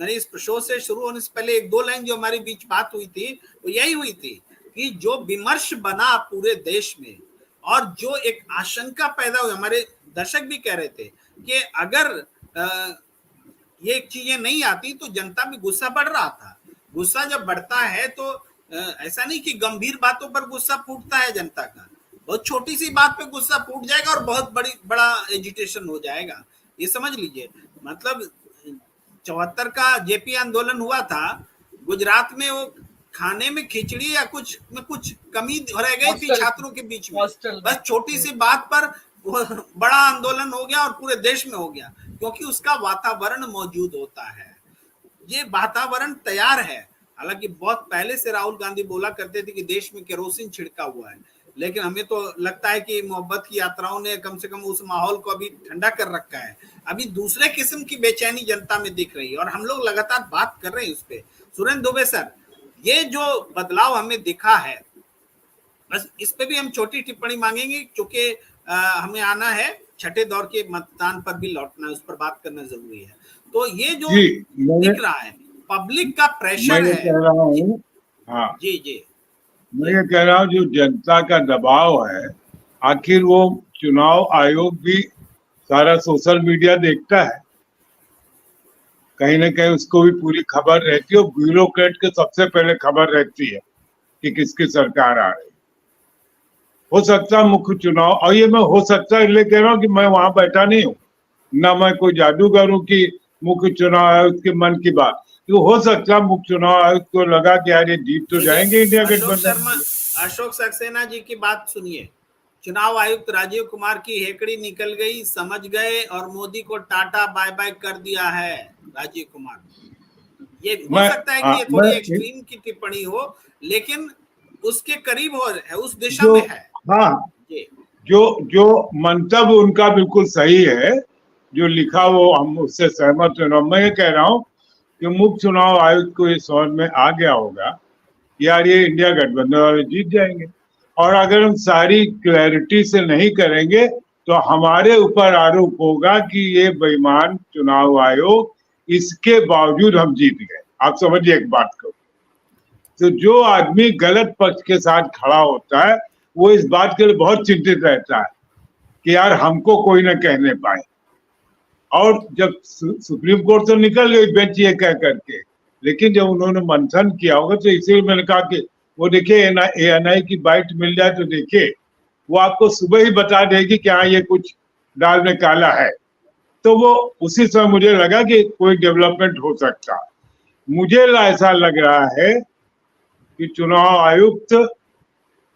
मैंने इस शो से शुरू होने से पहले 1-2 लाइन जो हमारी बीच बात हुई थी वो यही हुई थी कि जो विमर्श बना पूरे देश में और जो एक आशंका पैदा हुई, हमारे दर्शक भी कह रहे थे कि अगर ये चीजें नहीं आती तो जनता में गुस्सा बढ़ रहा था। गुस्सा जब बढ़ता है तो ऐसा नहीं कि गंभीर बातों पर गुस्सा फूटता है जनता का, बहुत छोटी सी बात पे गुस्सा फूट जाएगा और बहुत बड़ा एजिटेशन हो जाएगा, ये समझ लीजिए। मतलब 74 का जेपी आंदोलन हुआ था, गुजरात में वो खाने में खिचड़ी या कुछ कमी रह गई थी छात्रों के बीच में, बस छोटी सी बात पर बड़ा आंदोलन हो गया और पूरे देश में हो गया, क्योंकि उसका वातावरण मौजूद होता है। ये वातावरण तैयार है। हालांकि बहुत पहले से राहुल गांधी बोला करते थे कि देश में केरोसिन छिड़का हुआ है, लेकिन हमें तो लगता है कि मोहब्बत की यात्राओं ने कम से कम उस माहौल को अभी ठंडा कर रखा है। अभी दूसरे किस्म की बेचैनी जनता में दिख रही है और हम लोग लगातार बात कर रहे हैं उस पर। सुरेंद्र दुबे सर, ये जो बदलाव हमें दिखा है, बस इस पे भी हम छोटी टिप्पणी मांगेंगे, क्योंकि हमें आना है छठे दौर के मतदान पर भी लौटना है, उस पर बात करना जरूरी है। तो ये जो दिख रहा है पब्लिक का मैं प्रेशर ये है। कह रहा हूँ, हाँ, जी जी मैं ये कह रहा हूँ जो जनता का दबाव है, आखिर वो चुनाव आयोग भी सारा सोशल मीडिया देखता है, कहीं ना कहीं उसको भी पूरी खबर रहती है और ब्यूरोक्रेट के सबसे पहले खबर रहती है कि किसकी सरकार आ रही है। हो सकता है मुख्य चुनाव, और ये मैं हो सकता है इसलिए कह रहा हूँ कि मैं वहां बैठा नहीं हूँ, ना मैं कोई जादूगर हूँ कि मुख्य चुनाव आयोग के मन की बात, तो हो सकता है मुख्य चुनाव आयोग को लगा कि यार ये जीत तो जाएंगे इंडिया अशोक गठबंधन शर्मा, अशोक सक्सेना जी की बात सुनिए। चुनाव आयुक्त राजीव कुमार की हेकड़ी निकल गई, समझ गए और मोदी को टाटा बाय बाय कर दिया है राजीव कुमार। ये हो सकता है कि ये थोड़ी एक्सट्रीम की टिप्पणी हो, लेकिन उसके करीब हो है, उस दिशा जो, में है। हाँ, जी जो जो मंतव्य उनका बिल्कुल सही है, जो लिखा वो हम उससे सहमत हैं। मैं ये कह रहा हूँ कि मुख्य चुनाव आयुक्त को ये समझ में आ गया होगा यार ये इंडिया गठबंधन वाले जीत जाएंगे, और अगर हम सारी क्लैरिटी से नहीं करेंगे तो हमारे ऊपर आरोप होगा कि ये बेईमान चुनाव आयोग, इसके बावजूद हम जीत गए। आप समझिए एक बात को, तो जो आदमी गलत पक्ष के साथ खड़ा होता है वो इस बात के लिए बहुत चिंतित रहता है कि यार हमको कोई ना कहने पाए। और जब सुप्रीम कोर्ट तो निकल गई बेंच ये कह करके, लेकिन जब उन्होंने मंथन किया होगा तो इसीलिए मैंने कहा कि वो देखिए एएनआई की बाइट मिल जाए तो देखिए वो आपको सुबह ही बता देगी कि हाँ ये कुछ दाल में काला है। तो वो उसी समय मुझे लगा कि कोई डेवलपमेंट हो सकता। मुझे ऐसा लग रहा है कि चुनाव आयुक्त,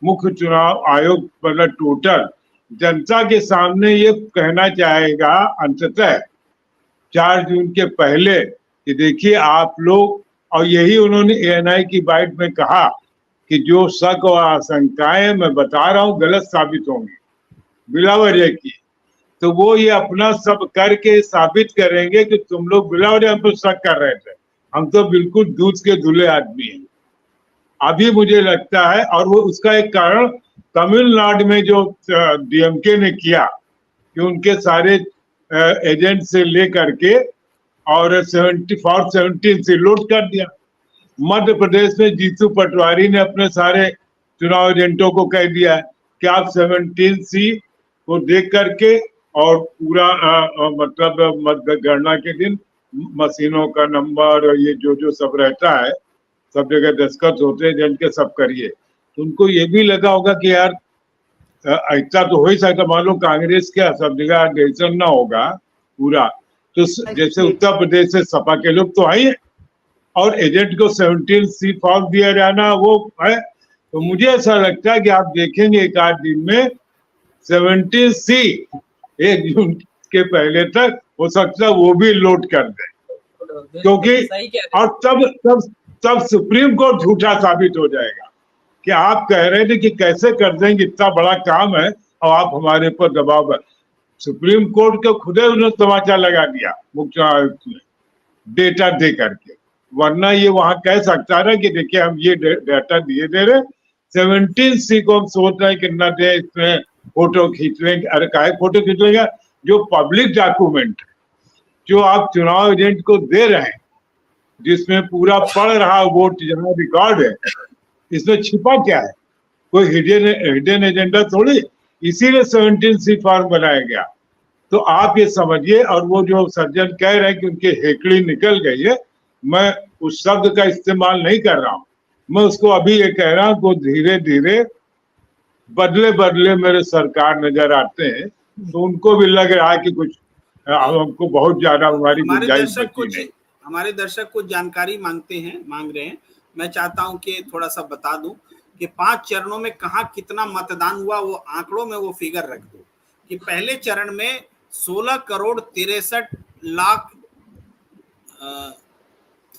मुख्य चुनाव आयोग मतलब टोटल जनता के सामने ये कहना चाहेगा अंततः 4 जून के पहले कि देखिए आप लोग, और यही उन्होंने एएनआई की बाइट में कहा कि जो शक और आशंकाएं मैं बता रहा हूं गलत साबित होंगी बिला वजह की, तो वो ये अपना सब करके साबित करेंगे कि तुम लोग बिला वजह हम पर शक कर रहे थे, हम तो बिल्कुल दूध के धुले आदमी हैं। अभी मुझे लगता है, और वो उसका एक कारण तमिलनाडु में जो डीएमके ने किया कि उनके सारे एजेंट से लेकर के और 74-17 से लोड कर दिया। मध्य प्रदेश में जीतू पटवारी ने अपने सारे चुनाव एजेंटों को कह दिया है कि आप 17C को देख करके और पूरा मतलब मतगणना के दिन मशीनों का नंबर और ये जो जो सब रहता है सब जगह दस्तखत होते हैं एजेंट के, सब करिए। तो उनको ये भी लगा होगा कि यार ऐसा तो हो ही सकता, मान लो कांग्रेस क्या सब जगह डिसीजन ना होगा पूरा, तो जैसे उत्तर प्रदेश से सपा के लोग तो आए और एजेंट को 17C फॉर्म दिया जाना वो है। तो मुझे ऐसा लगता है कि आप देखेंगे एक आध दिन में 17C 1 जून के पहले तक हो सकता है वो भी लोड कर दे, क्योंकि और तब सुप्रीम कोर्ट झूठा साबित हो जाएगा कि आप कह रहे थे कि कैसे कर देंगे, इतना बड़ा काम है और आप हमारे पर दबाव है। सुप्रीम कोर्ट को खुद ही उन्होंने तमाचा लगा दिया मुख्य आयुक्त ने डेटा दे करके, वरना ये वहां कह सकता है कि देखिए हम ये डेटा दिए दे रहे, 17C को हम सोच रहे हैं कि न दे, इसमें फोटो खींच लेंगे। अरे काहे फोटो खींच लेंगे, जो पब्लिक डॉक्यूमेंट जो आप चुनाव एजेंट को दे रहे हैं जिसमें पूरा पड़ रहा वोट जहां रिकॉर्ड है, इसमें छिपा क्या है, कोई हिडन एजेंडा थोड़ी, इसीलिए 17C फॉर्म बनाया गया। तो आप ये समझिए, और वो जो सज्जन कह रहे हैं कि उनकी हेकड़ी निकल गई है, मैं उस शब्द का इस्तेमाल नहीं कर रहा हूं, मैं उसको अभी ये कह रहा हूं कि धीरे धीरे बदले बदले मेरे सरकार नजर आते हैं, तो उनको भी लग रहा है कि कुछ हमको बहुत ज्यादा हमारी गुंजाइश बची नहीं। हमारे दर्शक कुछ जानकारी मांग रहे हैं, मैं चाहता हूं कि थोड़ा सा बता दूं कि 5 चरणों में कहां कितना मतदान हुआ, वो आंकड़ों में वो फिगर रख दो कि पहले चरण में 16 करोड़ 63 लाख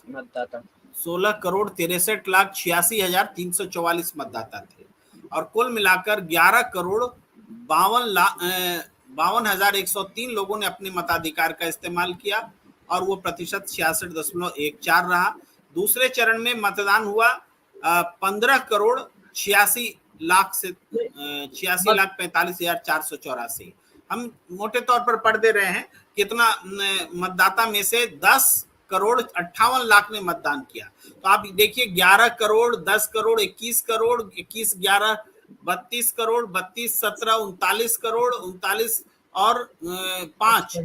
मतदाता, 16 करोड़ 63 लाख 86,344 मतदाता थे, और कुल मिलाकर 11 करोड़ 52,103 लोगों ने अपने मताधिकार का इस्तेमाल किया और वो प्रतिशत 66.14 रहा। दूसरे चरण में मतदान हुआ 15 करोड़ 86 लाख से 86,45,484। हम मोटे तौर पर पढ़ दे रहे हैं कितना मतदाता में से 10 करोड़ 58 लाख ने मतदान किया। तो आप देखिए 11 करोड़, 10 करोड़, 21 करोड़, 21, 11, 32 करोड़, 32, 17, 39 करोड़, 39 और 5,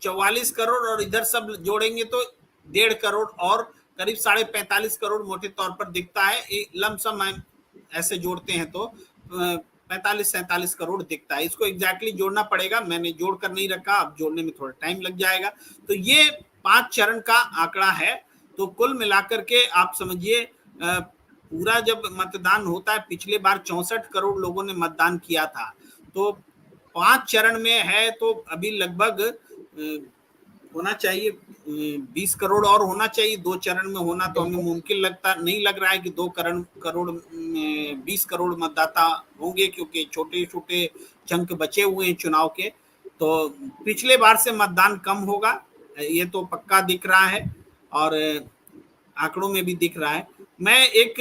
44 करोड़, और इधर सब जोड़ेंगे तो 1.5 करोड़ और करीब 45.5 करोड़ मोटे तौर पर दिखता है। लमसम ऐसे जोड़ते हैं तो 45-47 करोड़ दिखता है। इसको एग्जैक्टली जोड़ना पड़ेगा, मैंने जोड़ कर नहीं रखा, अब जोड़ने में थोड़ा टाइम लग जाएगा। तो ये 5 चरण का आंकड़ा है। तो कुल मिलाकर के आप समझिए पूरा जब मतदान होता है, पिछले बार 64 करोड़ लोगों ने मतदान किया था, तो 5 चरण में है तो अभी लगभग होना चाहिए 20 करोड़ और होना चाहिए। 2 चरण में होना तो हमें मुमकिन नहीं लग रहा है कि 2 करोड़ 20 करोड़ मतदाता होंगे, क्योंकि छोटे छोटे चंक बचे हुए हैं चुनाव के। तो पिछले बार से मतदान कम होगा, ये तो पक्का दिख रहा है और आंकड़ों में भी दिख रहा है। मैं एक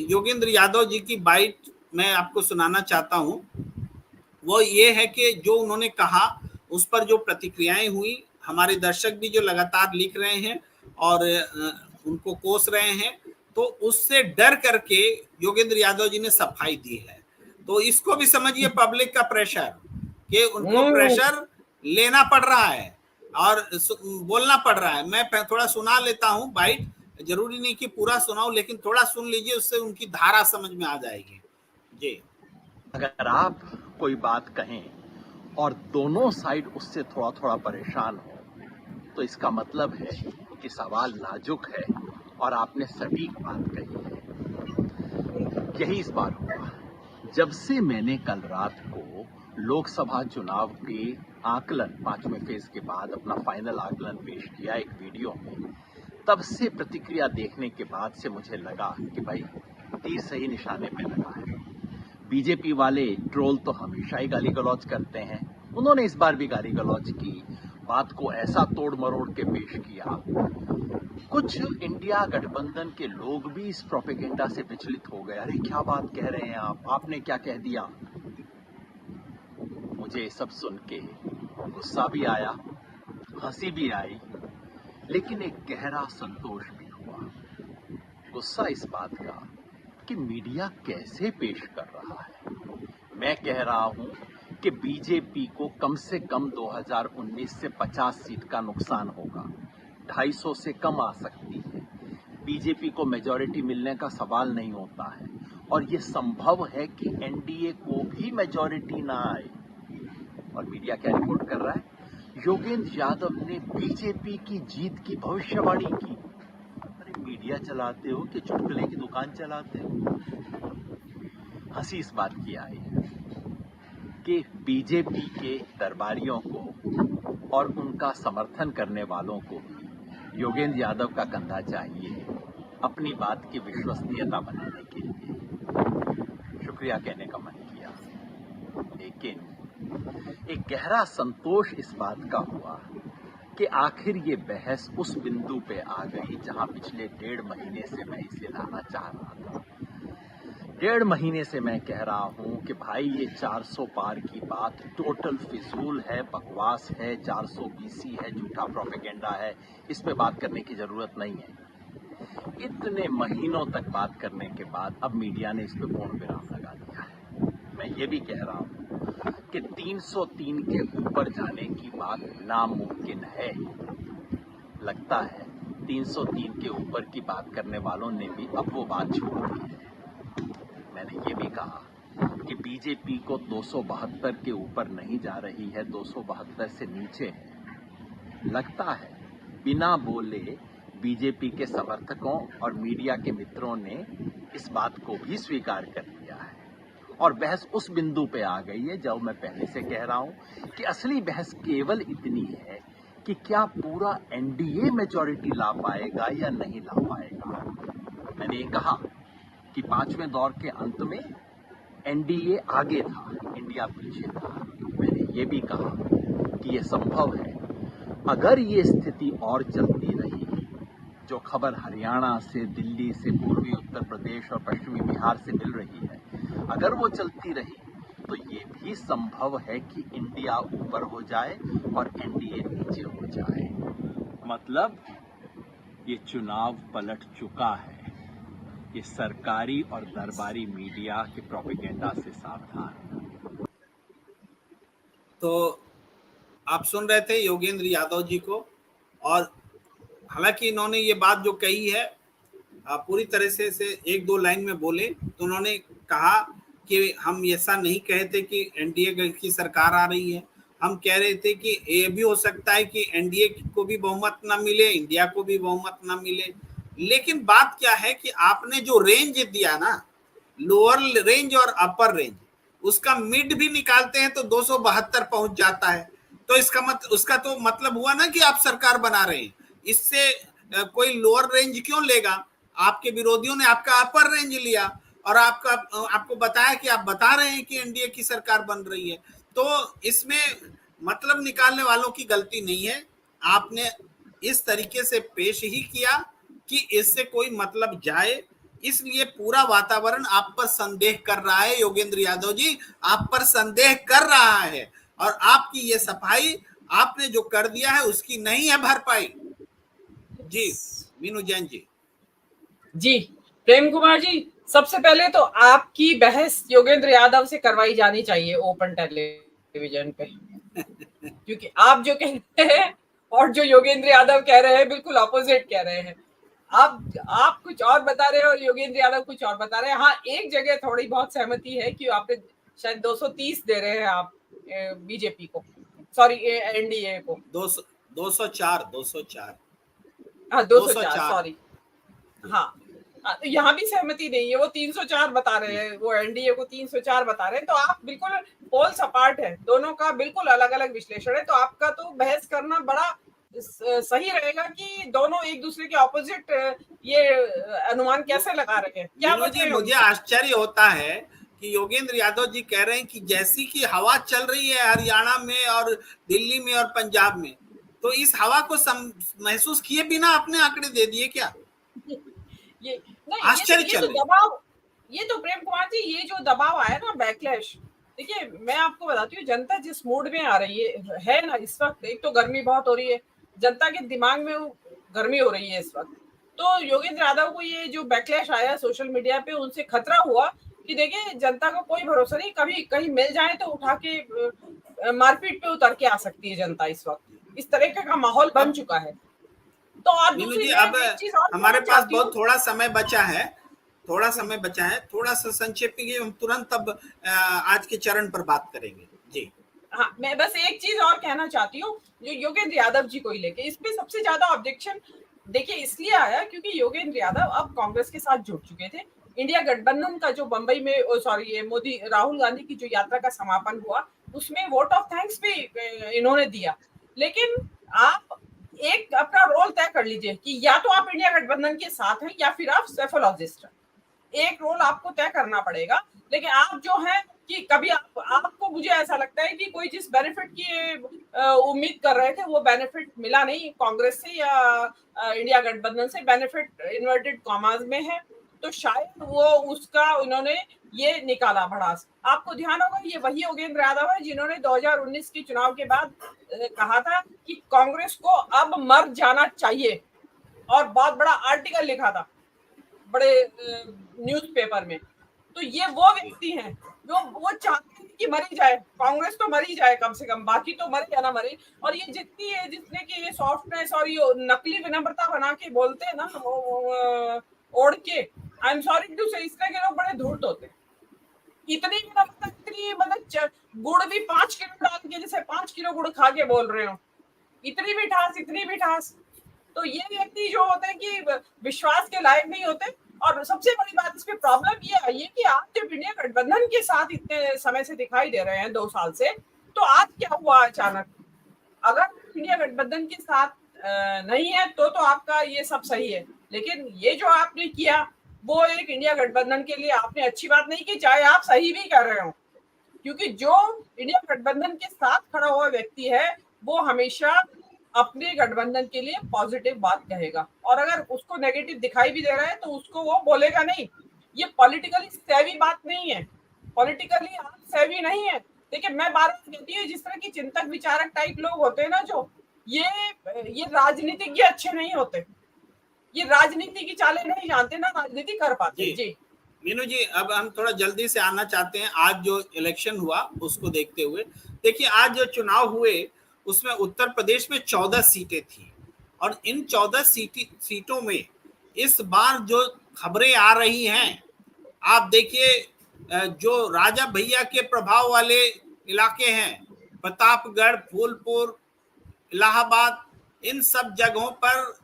योगेंद्र यादव जी की बाइट मैं आपको सुनाना चाहता हूं। वो ये है कि जो उन्होंने कहा उस पर जो प्रतिक्रियाएं हुई, हमारे दर्शक भी जो लगातार लिख रहे हैं और उनको कोस रहे हैं, तो उससे डर करके योगेंद्र यादव जी ने सफाई दी है। तो इसको भी समझिए पब्लिक का प्रेशर, कि उनको प्रेशर लेना पड़ रहा है और बोलना पड़ रहा है। मैं थोड़ा सुना लेता हूं बाइट, जरूरी नहीं कि पूरा सुनाऊं, लेकिन थोड़ा सुन लीजिए, उससे उनकी धारा समझ में आ जाएगी। जी, अगर आप कोई बात कहें और दोनों साइड उससे थोड़ा थोड़ा परेशान हो, तो इसका मतलब है कि सवाल नाजुक है और आपने सटीक बात कही है। यही इस बार हुआ जब से मैंने कल रात को लोकसभा चुनाव के आकलन 5वें फेज के बाद अपना फाइनल आकलन पेश किया एक वीडियो में। तब से प्रतिक्रिया देखने के बाद से मुझे लगा कि भाई तीर सही निशाने पे लगा है। बीजेपी वाले ट्रोल तो हमेशा ही गाली गलौज करते हैं, उन्होंने इस बार भी गाली गलौज की, बात को ऐसा तोड़ मरोड़ के पेश किया। कुछ इंडिया गठबंधन के लोग भी इस प्रोपेगेंडा से विचलित हो गए। अरे क्या बात कह रहे हैं आप, आपने क्या कह दिया। मुझे सब सुन के गुस्सा भी आया, हंसी भी आई, लेकिन एक गहरा संतोष भी हुआ। गुस्सा इस बात का कि मीडिया कैसे पेश कर रहा है। मैं कह रहा हूं कि बीजेपी को कम से कम 2019 से 50 सीट का नुकसान होगा, 250 से कम आ सकती है। बीजेपी को मेजॉरिटी मिलने का सवाल नहीं होता है और ये संभव है कि एनडीए को भी मेजॉरिटी ना आए। और मीडिया क्या रिपोर्ट कर रहा है, योगेंद्र यादव ने बीजेपी की जीत की भविष्यवाणी की। अरे मीडिया चलाते हो कि चुटकुले की दुकान चलाते हो। हंसी इस बात की आई है कि बीजेपी के दरबारियों को और उनका समर्थन करने वालों को योगेंद्र यादव का कंधा चाहिए अपनी बात की विश्वसनीयता बनाने के लिए। शुक्रिया कहने का मन किया, लेकिन एक गहरा संतोष इस बात का हुआ कि आखिर ये बहस उस बिंदु पे आ गई जहां पिछले 1.5 महीने से मैं इसे लाना चाह रहा था। 1.5 महीने से मैं कह रहा हूं कि भाई ये 400 पार की बात टोटल फिजूल है, बकवास है, 420 है, झूठा प्रोपेगेंडा है, इस पे बात करने की जरूरत नहीं है। इतने महीनों तक बात करने के बाद अब मीडिया ने इस पे पूर्ण विराम लगा दिया है। मैं ये भी कह रहा हूं कि 303 के ऊपर जाने की बात नामुमकिन है। लगता है 303 के ऊपर की बात करने वालों ने भी अब वो बात छोड़ दी है। मैंने ये भी कहा कि बीजेपी को 272 के ऊपर नहीं जा रही है, 272 से नीचे है। लगता है बिना बोले बीजेपी के समर्थकों और मीडिया के मित्रों ने इस बात को भी स्वीकार कर लिया है और बहस उस बिंदु पे आ गई है जब मैं पहले से कह रहा हूं कि असली बहस केवल इतनी है कि क्या पूरा एनडीए मेजॉरिटी ला पाएगा या नहीं ला पाएगा। मैंने ये कहा कि 5वें दौर के अंत में एनडीए आगे था, इंडिया पीछे था। मैंने ये भी कहा कि ये संभव है अगर ये स्थिति और चलती रही, जो खबर हरियाणा से, दिल्ली से, पूर्वी उत्तर प्रदेश और पश्चिमी बिहार से मिल रही है, अगर वो चलती रही तो ये भी संभव है कि इंडिया ऊपर हो जाए और एनडीए नीचे हो जाए। मतलब ये चुनाव पलट चुका है। ये सरकारी और दरबारी मीडिया के प्रोपेगेंडा से सावधान। तो आप सुन रहे थे योगेंद्र यादव जी को, और हालांकि इन्होंने ये बात जो कही है पूरी तरह से एक दो लाइन में बोले, तो उन्होंने कहा कि हम ऐसा नहीं कहते कि एनडीए की सरकार आ रही है, हम कह रहे थे कि ये भी हो सकता है कि एनडीए को भी बहुमत ना मिले, इंडिया को भी बहुमत ना मिले। लेकिन बात क्या है कि आपने जो रेंज दिया ना, लोअर रेंज और अपर रेंज, उसका मिड भी निकालते हैं तो 272 पहुंच जाता है। तो उसका तो मतलब हुआ ना कि आप सरकार बना रहे हैं। इससे कोई लोअर रेंज क्यों लेगा? आपके विरोधियों ने आपका अपर रेंज लिया और आपको बताया कि आप बता रहे हैं कि एनडीए की सरकार बन रही है। तो इसमें मतलब निकालने वालों की गलती नहीं है, आपने इस तरीके से पेश ही किया कि इससे कोई मतलब जाए, इसलिए पूरा वातावरण आप पर संदेह कर रहा है। योगेंद्र यादव जी आप पर संदेह कर रहा है, और आपकी ये सफाई आपने जो कर दिया है उसकी नहीं है भरपाई। जी मीनू जैन जी। जी प्रेम कुमार जी, सबसे पहले तो आपकी बहस योगेंद्र यादव से करवाई जानी चाहिए ओपन टेलीविजन पे, क्योंकि आप जो कह रहे हैं और जो योगेंद्र यादव कह रहे हैं बिल्कुल ऑपोजिट कह रहे हैं। आप कुछ और बता रहे हैं और योगेंद्र यादव कुछ और बता रहे हैं। हाँ, एक जगह थोड़ी बहुत सहमति है कि आपने शायद 230 दे रहे हैं आप बीजेपी को, सॉरी एनडीए को 204 हाँ 204 सॉरी। हाँ तो यहाँ भी सहमति नहीं है, वो 304 बता रहे हैं, वो एनडीए को 304 बता रहे हैं। तो आप बिल्कुल पोल्स अपार्ट है, दोनों का बिल्कुल अलग अलग विश्लेषण है। तो आपका तो बहस करना बड़ा सही रहेगा कि दोनों एक दूसरे के ऑपोजिट ये अनुमान कैसे लगा रहे हैं। क्या मुझे आश्चर्य होता है कि योगेंद्र यादव जी कह रहे हैं कि जैसी की हवा चल रही है हरियाणा में और दिल्ली में और पंजाब में, तो इस हवा को महसूस किए बिना आपने आंकड़े दे दिए क्या? ये नहीं, आश्चर्य ये तो दबाव, ये तो प्रेम कुमार जी ये जो दबाव आया ना, बैकलैश, देखिए मैं आपको बताती हूँ जनता जिस मूड में आ रही है ना इस वक्त, एक तो गर्मी बहुत हो रही है, जनता के दिमाग में गर्मी हो रही है इस वक्त। तो योगेंद्र यादव को ये जो बैकलैश आया सोशल मीडिया पे, उनसे खतरा हुआ कि देखिए जनता का कोई भरोसा नहीं, कभी कहीं मिल जाए तो उठा के मारपीट पे उतर के आ सकती है जनता इस वक्त, इस तरह का माहौल बन चुका है। तो और दूसरी अब हमारे पास बहुत थोड़ा समय बचा है, थोड़ा सा संक्षेप में हम तुरंत अब आज के चरण पर बात करेंगे। जी हाँ, मैं बस एक चीज और कहना चाहती हूँ जो योगेंद्र यादव जी को ही लेके, इसमें सबसे ज्यादा ऑब्जेक्शन देखिए इसलिए आया क्योंकि योगेंद्र यादव अब कांग्रेस के साथ जुड़ चुके थे। इंडिया गठबंधन का जो बंबई में ये मोदी राहुल गांधी की जो यात्रा का समापन हुआ, उसमें वोट ऑफ थैंक्स भी इन्होंने दिया। लेकिन आप एक अपना रोल तय कर लीजिए कि या तो आप इंडिया गठबंधन के साथ हैं या फिर आप सेफोलॉजिस्ट हैं, एक रोल आपको तय करना पड़ेगा। लेकिन आप जो है कि कभी आपको, मुझे ऐसा लगता है कि कोई जिस बेनिफिट की उम्मीद कर रहे थे वो बेनिफिट मिला नहीं कांग्रेस से या इंडिया गठबंधन से, बेनिफिट इन्वर्टेड कॉमास में है, तो शायद वो उसका उन्होंने ये निकाला भड़ास। आपको ध्यान होगा ये वही योगेंद्र यादव है जिन्होंने 2019 के चुनाव के बाद कहा था कि कांग्रेस को अब मर जाना चाहिए, और बहुत बड़ा आर्टिकल लिखा था बड़े न्यूज़पेपर में। तो ये वो व्यक्ति हैं जो वो चाहते हैं कि मरी जाए कांग्रेस, तो मरी जाए कम से कम, बाकी तो मरे या ना मरे। और ये जितनी है जितने की ये सॉफ्टनेस और ये नकली विनम्रता बना के बोलते हैं ना ओढ़ के, आई एम सॉरी टू से, इस तरह के लोग बड़े धूर्त होते हैं। इतनी विनम्रता, इतनी मतलब गुड़ भी 5 किलो डाल के, जैसे 5 किलो गुड़ खा के बोल रहे हो, इतनी भी ठास। तो ये व्यक्ति जो होते हैं कि विश्वास के लायक नहीं होते। और सबसे बड़ी बात इसमें प्रॉब्लम ये आई है कि आप जब इंडिया गठबंधन के साथ इतने समय से दिखाई दे रहे हैं 2 साल से, तो आज क्या हुआ अचानक? अगर इंडिया गठबंधन के साथ नहीं है तो आपका ये सब सही है, लेकिन ये जो आपने किया वो एक इंडिया गठबंधन के लिए आपने अच्छी बात नहीं की, चाहे आप सही भी कर रहे हो, क्योंकि जो इंडिया गठबंधन के साथ खड़ा हुआ व्यक्ति है वो हमेशा अपने गठबंधन के लिए पॉजिटिव बात कहेगा, और अगर उसको नेगेटिव दिखाई भी दे रहा है तो उसको वो बोलेगा नहीं। ये पॉलिटिकली सेवी बात नहीं है, पॉलिटिकली आप सेवी नहीं है। देखिए मैं बार बार कहती हूँ जिस तरह की चिंतक विचारक टाइप लोग होते हैं ना, जो ये राजनीतिज्ञ अच्छे नहीं होते, ये राजनीति की चालें नहीं जानते ना राजनीति कर पाते। जी। जी मीनू जी, अब हम थोड़ा जल्दी से आना चाहते हैं आज जो इलेक्शन हुआ उसको देखते हुए। देखिए, आज जो चुनाव हुए उसमें उत्तर प्रदेश में 14 सीटें थी और इन 14 सीटों में इस बार जो खबरें आ रही हैं, आप देखिए, जो राजा भैया के प्रभाव वाले इलाके हैं, प्रतापगढ़, फूलपुर, इलाहाबाद, इन सब जगहों पर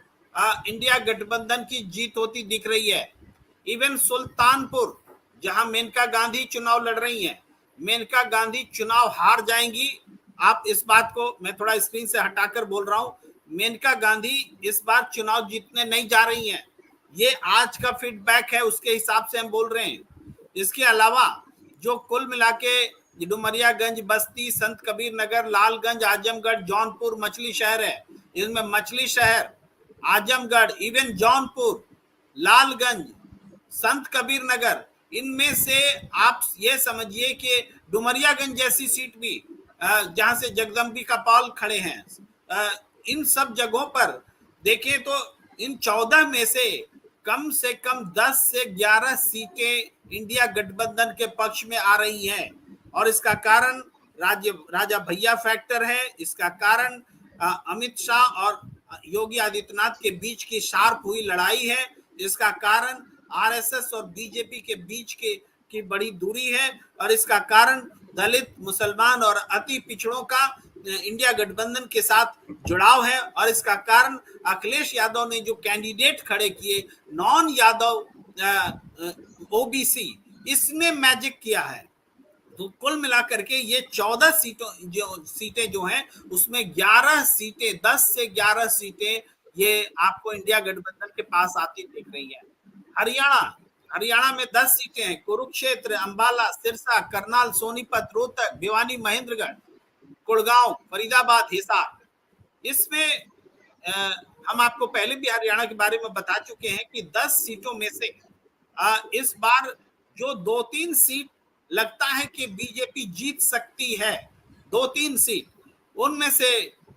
इंडिया गठबंधन की जीत होती दिख रही है। इवन सुल्तानपुर, जहां मेनका गांधी चुनाव लड़ रही हैं, मेनका गांधी चुनाव हार जाएंगी। आप इस बात को, मैं थोड़ा स्क्रीन से हटाकर बोल रहा हूं, मेनका गांधी इस बार चुनाव जीतने नहीं जा रही हैं। ये आज का फीडबैक है, उसके हिसाब से हम बोल रहे हैं। इसके अलावा जो कुल मिला के डुमरियागंज, बस्ती, संत कबीर नगर, लालगंज, आजमगढ़, जौनपुर मछली शहर है, इसमें मछली शहर, आजमगढ़, इवन जौनपुर, लालगंज, संत कबीर नगर, इनमें से आप ये समझिए कि डुमरियागंज जैसी सीट भी, जहां से जगदम्बिका पाल खड़े हैं, इन सब जगहों पर देखिए तो इन 14 में से कम 10 से 11 सीटें इंडिया गठबंधन के पक्ष में आ रही हैं। और इसका कारण राजा भैया फैक्टर है। इसका कारण अमित शाह और योगी आदित्यनाथ के बीच की शार्प हुई लड़ाई है। इसका कारण आरएसएस और बीजेपी के बीच की बड़ी दूरी है। और इसका कारण दलित, मुसलमान और अति पिछड़ों का इंडिया गठबंधन के साथ जुड़ाव है। और इसका कारण अखिलेश यादव ने जो कैंडिडेट खड़े किए, नॉन यादव ओबीसी, इसने मैजिक किया है। तो कुल मिलाकर के ये 14 सीटें जो हैं उसमें 11 सीटें, 10 से 11 सीटें ये आपको इंडिया गठबंधन के पास आती दिख रही है। हरियाणा में 10 सीटें हैं। कुरुक्षेत्र, अंबाला, सिरसा, करनाल, सोनीपत, रोहतक, भिवानी, महेंद्रगढ़, गुड़गांव, फरीदाबाद, हिसार। इसमें हम आपको पहले भी हरियाणा के बारे में बता चुके हैं कि 10 सीटों में से इस बार जो 2-3 सीट लगता है कि बीजेपी जीत सकती है, 2-3 सीट, उनमें से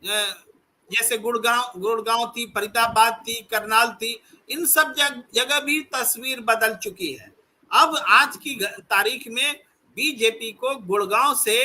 जैसे गुड़गांव थी, फरीदाबाद थी, करनाल थी, इन सब जगह भी तस्वीर बदल चुकी है। अब आज की तारीख में बीजेपी को गुड़गांव से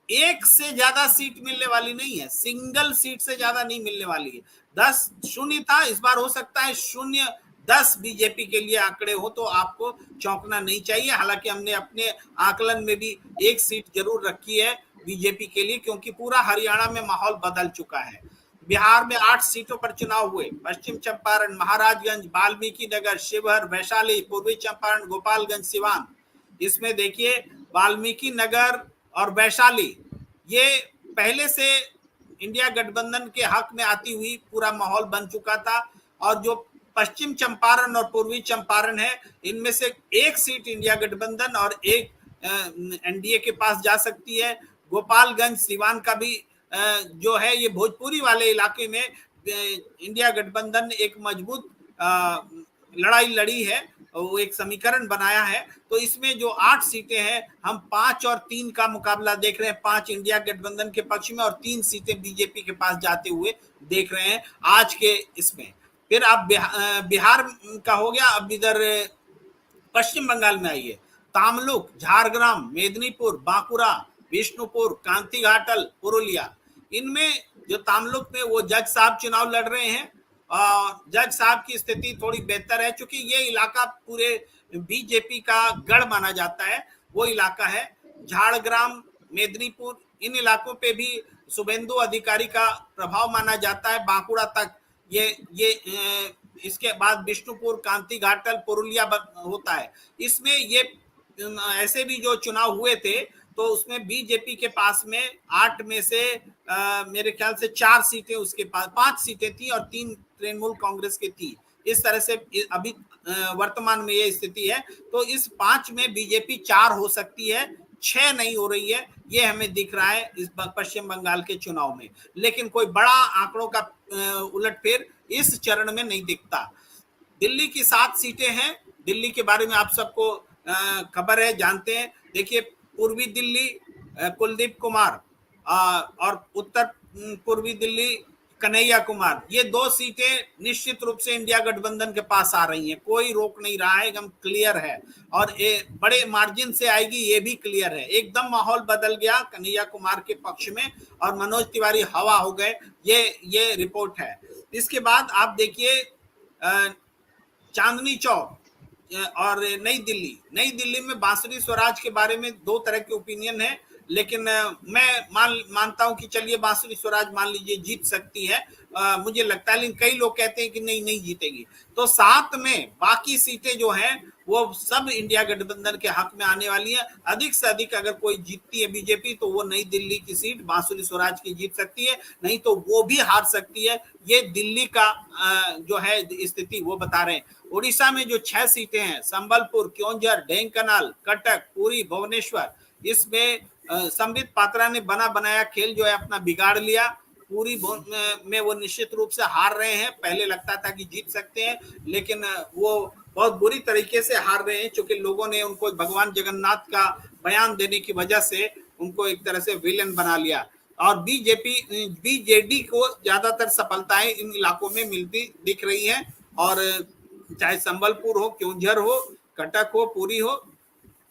1 से ज्यादा सीट मिलने वाली नहीं है, सिंगल सीट से ज्यादा नहीं मिलने वाली है। 10-0 था, इस बार हो सकता है 0-10 बीजेपी के लिए आंकड़े हो, तो आपको चौंकना नहीं चाहिए। हालांकि हमने अपने आकलन में भी 1 सीट जरूर रखी है बीजेपी के लिए, क्योंकि पूरा हरियाणा में माहौल बदल चुका है। बिहार में 8 सीटों पर चुनाव हुए। पश्चिम चंपारण, महाराजगंज, वाल्मीकि नगर, शिवहर, वैशाली, पूर्वी चंपारण, गोपालगंज, सिवान। इसमें देखिए वाल्मीकि नगर और वैशाली ये पहले से इंडिया गठबंधन के हक में आती हुई पूरा माहौल बन चुका था। और जो पश्चिम चंपारण और पूर्वी चंपारण है, इनमें से 1 सीट इंडिया गठबंधन और 1 एनडीए के पास जा सकती है। गोपालगंज, सिवान का भी जो है, ये भोजपुरी वाले इलाके में इंडिया गठबंधन एक मजबूत लड़ाई लड़ी है, वो एक समीकरण बनाया है। तो इसमें जो 8 सीटें हैं, हम 5 और 3 का मुकाबला देख रहे हैं। 5 इंडिया गठबंधन के पक्ष में और 3 सीटें बीजेपी के पास जाते हुए देख रहे हैं आज के इसमें। फिर आप बिहार का हो गया। अब इधर पश्चिम बंगाल में आइए। तामलुक, झारग्राम, मेदिनीपुर, बांकुड़ा, विष्णुपुर, कांतीघाटल, पुरुलिया। इनमें जो तामलुक में वो जज साहब चुनाव लड़ रहे हैं और जज साहब की स्थिति थोड़ी बेहतर है, क्योंकि ये इलाका पूरे बीजेपी का गढ़ माना जाता है, वो इलाका है। झारग्राम, मेदिनीपुर, इन इलाकों पे भी शुभेंदु अधिकारी का प्रभाव माना जाता है। बांकुड़ा तक ये इसके बाद विष्णुपुर, कांतीघाटल, पुरुलिया होता है। इसमें ये ऐसे भी जो चुनाव हुए थे तो उसमें बीजेपी के पास में 8 में से मेरे ख्याल से 4 सीटें उसके पास, 5 सीटें थी और 3 तृणमूल कांग्रेस की थी। इस तरह से अभी वर्तमान में ये स्थिति है। तो इस 5 में बीजेपी 4 हो सकती है, 6 नहीं हो रही है, ये हमें दिख रहा है इस पश्चिम बंगाल के चुनाव में। लेकिन कोई बड़ा आंकड़ों का उलटफेर इस चरण में नहीं दिखता। दिल्ली की 7 सीटें हैं। दिल्ली के बारे में आप सबको खबर है, जानते हैं। देखिए, पूर्वी दिल्ली कुलदीप कुमार और उत्तर पूर्वी दिल्ली कन्हैया कुमार, ये 2 सीटें निश्चित रूप से इंडिया गठबंधन के पास आ रही हैं, कोई रोक नहीं रहा है, एकदम क्लियर है और ये बड़े मार्जिन से आएगी, ये भी क्लियर है। एकदम माहौल बदल गया कन्हैया कुमार के पक्ष में और मनोज तिवारी हवा हो गए, ये रिपोर्ट है। इसके बाद आप देखिए चांदनी चौक और नई दिल्ली में बांसुरी स्वराज के बारे में 2 तरह के ओपिनियन है, लेकिन मैं मानता हूं कि चलिए बांसुरी स्वराज मान लीजिए जीत सकती है, मुझे लगता है, लेकिन कई लोग कहते हैं कि नहीं जीतेगी। तो 7 में बाकी सीटें जो हैं वो सब इंडिया गठबंधन के हक में आने वाली है। अधिक से अधिक अगर कोई जीतती है बीजेपी तो वो नई दिल्ली की सीट बांसुरी स्वराज की जीत सकती है, नहीं तो वो भी हार सकती है। ये दिल्ली का जो है स्थिति वो बता रहे हैं। उड़ीसा में जो 6 सीटें हैं, संबलपुर, क्योंझर, ढेंकनाल, कटक, पुरी, भुवनेश्वर, इसमें संबित पात्रा ने बना बनाया खेल जो है अपना बिगाड़ लिया। पूरी में वो निश्चित रूप से हार रहे हैं, पहले लगता था कि जीत सकते हैं, लेकिन वो बहुत बुरी तरीके से हार रहे हैं, क्योंकि लोगों ने उनको भगवान जगन्नाथ का बयान देने की वजह से उनको एक तरह से विलेन बना लिया। और बीजेडी को ज्यादातर सफलताएं इन इलाकों में मिलती दिख रही हैं, और चाहे संबलपुर हो, क्योंझर हो, कटक हो, पुरी हो,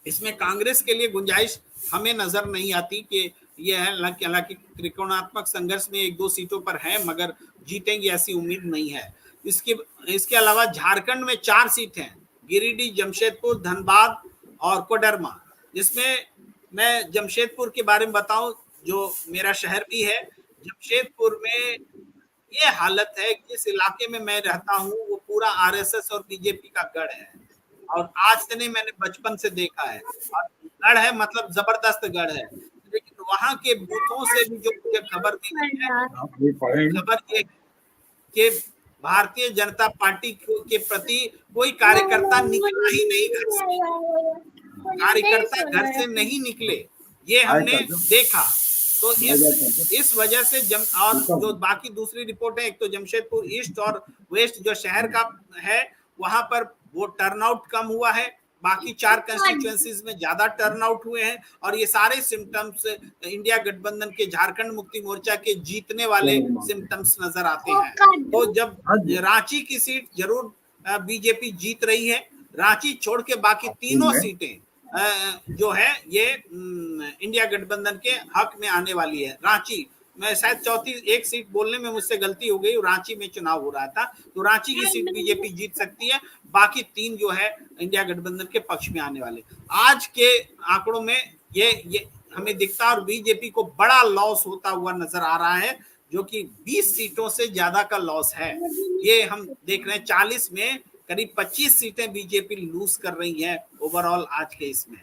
इसमें कांग्रेस के लिए गुंजाइश हमें नजर नहीं आती कि ये है। हालांकि त्रिकोणात्मक संघर्ष में 1-2 सीटों पर है, मगर जीतेंगे ऐसी उम्मीद नहीं है। इसके अलावा झारखंड में 4 सीट हैं, गिरिडीह, जमशेदपुर, धनबाद और कोडरमा। जिसमें मैं जमशेदपुर के बारे में बताऊं, जो मेरा शहर भी है, जमशेदपुर में ये हालत है कि इस इलाके में मैं रहता हूं वो पूरा आरएसएस और बीजेपी का गढ़ है, और आज से नहीं, मैंने बचपन से देखा है। और गढ़ है मतलब जबरदस्त गढ़ है, लेकिन वहां के बूथों से भी जो मुझे खबर मिली है, खबर ये कि भारतीय जनता पार्टी के प्रति कोई कार्यकर्ता निकला ही नहीं घर से, कार्यकर्ता घर से नहीं निकले, ये हमने देखा। तो इस वजह से और जो बाकी दूसरी रिपोर्ट है, एक तो जमशेदपुर ईस्ट और वेस्ट जो शहर का है, वहां पर वो टर्नआउट कम हुआ है, बाकी 4 कंस्टिट्यूएंसीज में ज्यादा टर्नआउट हुए हैं, और ये सारे सिम्टम्स इंडिया गठबंधन के झारखंड मुक्ति मोर्चा के जीतने वाले सिम्टम्स नजर आते हैं। तो जब रांची की सीट जरूर बीजेपी जीत रही है, रांची छोड़ के बाकी तीनों सीटें जो है ये इंडिया गठबंधन के हक में आने वाली है। रांची मैं शायद चौथी एक सीट बोलने में मुझसे गलती हो गई, रांची में चुनाव हो रहा था, तो रांची की सीट बीजेपी जीत सकती है, बाकी 3 जो है इंडिया गठबंधन के पक्ष में आने वाले। आज के आंकड़ों में ये हमें दिखता है, और बीजेपी को बड़ा लॉस होता हुआ नजर आ रहा है, जो कि 20 सीटों से ज्यादा का लॉस है। ये हम देख रहे हैं 40 में करीब 25 सीटें बीजेपी लूज कर रही है ओवरऑल आज के इसमें।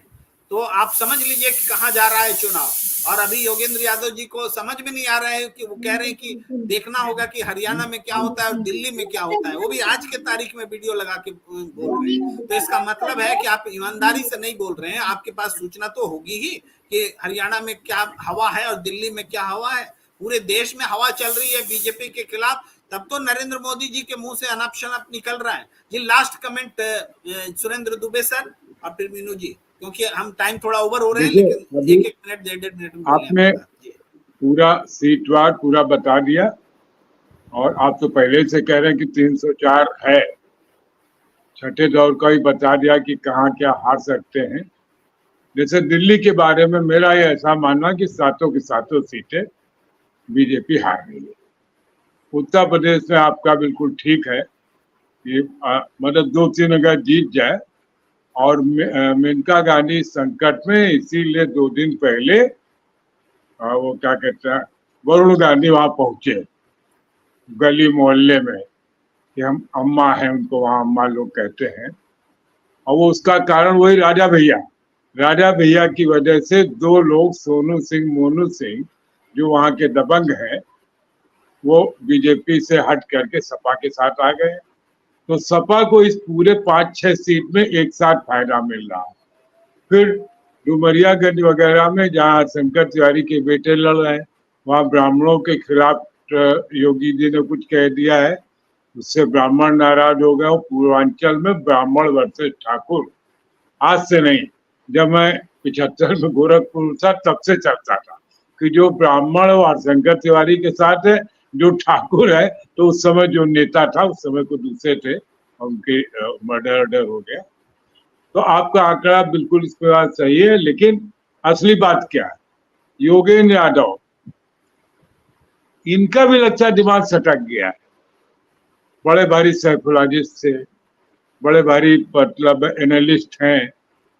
तो आप समझ लीजिए कि कहां जा रहा है चुनाव। और अभी योगेंद्र यादव जी को समझ में नहीं आ रहा है कि वो कह रहे हैं कि देखना होगा कि हरियाणा में क्या होता है और दिल्ली में क्या होता है, वो भी आज के तारीख में वीडियो लगा के बोल रहे हैं। तो इसका मतलब है कि आप ईमानदारी से नहीं बोल रहे हैं, आपके पास सूचना तो होगी ही कि हरियाणा में क्या हवा है और दिल्ली में क्या हवा है। पूरे देश में हवा चल रही है बीजेपी के खिलाफ, तब तो नरेंद्र मोदी जी के मुंह से अनप शनप निकल रहा है। जी last comment Surendra Dubey sir और फिर मीनू जी, क्योंकि हम टाइम थोड़ा ओवर हो रहे हैं, लेकिन 1-1 मिनट 1.5 मिनट में आपने पूरा सीटवार पूरा बता दिया, और आप तो पहले से कह रहे हैं कि 304 है, छठे दौर का ही बता दिया कि कहाँ क्या हार सकते हैं। जैसे दिल्ली के बारे में मेरा ये ऐसा मानना कि 7 की 7 सीटें बीजेपी हार गई है। उत्तर प्रदेश में आपका बिल्कुल ठीक है, ये मतलब 2-3 अगर जीत जाए, और मेनका गांधी संकट में, इसीलिए 2 दिन पहले वो क्या कहते हैं वरुण गांधी वहां पहुंचे गली मोहल्ले में, कि हम अम्मा हैं, उनको वहां अम्मा लोग कहते हैं, और वो उसका कारण वही राजा भैया की वजह से 2 लोग सोनू सिंह, मोनू सिंह, जो वहां के दबंग हैं, वो बीजेपी से हट करके सपा के साथ आ गए। तो सपा को इस पूरे 5-6 सीट में एक साथ फायदा मिल रहा है। फिर डुमरियागंज वगैरह में जहाँ शंकर तिवारी के बेटे लड़ रहे हैं, वहाँ ब्राह्मणों के खिलाफ योगी जी ने कुछ कह दिया है, उससे ब्राह्मण नाराज हो गए। और पूर्वांचल में ब्राह्मण वर्सेस ठाकुर आज से नहीं, जब मैं 75 में गोरखपुर था तब से चलता था कि जो ब्राह्मण और शंकर तिवारी के साथ है जो ठाकुर है, तो उस समय जो नेता था उस समय को दूसरे थे, उनके मर्डर हो गया। तो आपका आंकड़ा बिल्कुल इस बात सही है, लेकिन असली बात क्या है, योगेंद्र यादव, इनका भी लगता है दिमाग सटक गया है। बड़े भारी साइकोलॉजिस्ट से, बड़े भारी मतलब एनालिस्ट हैं,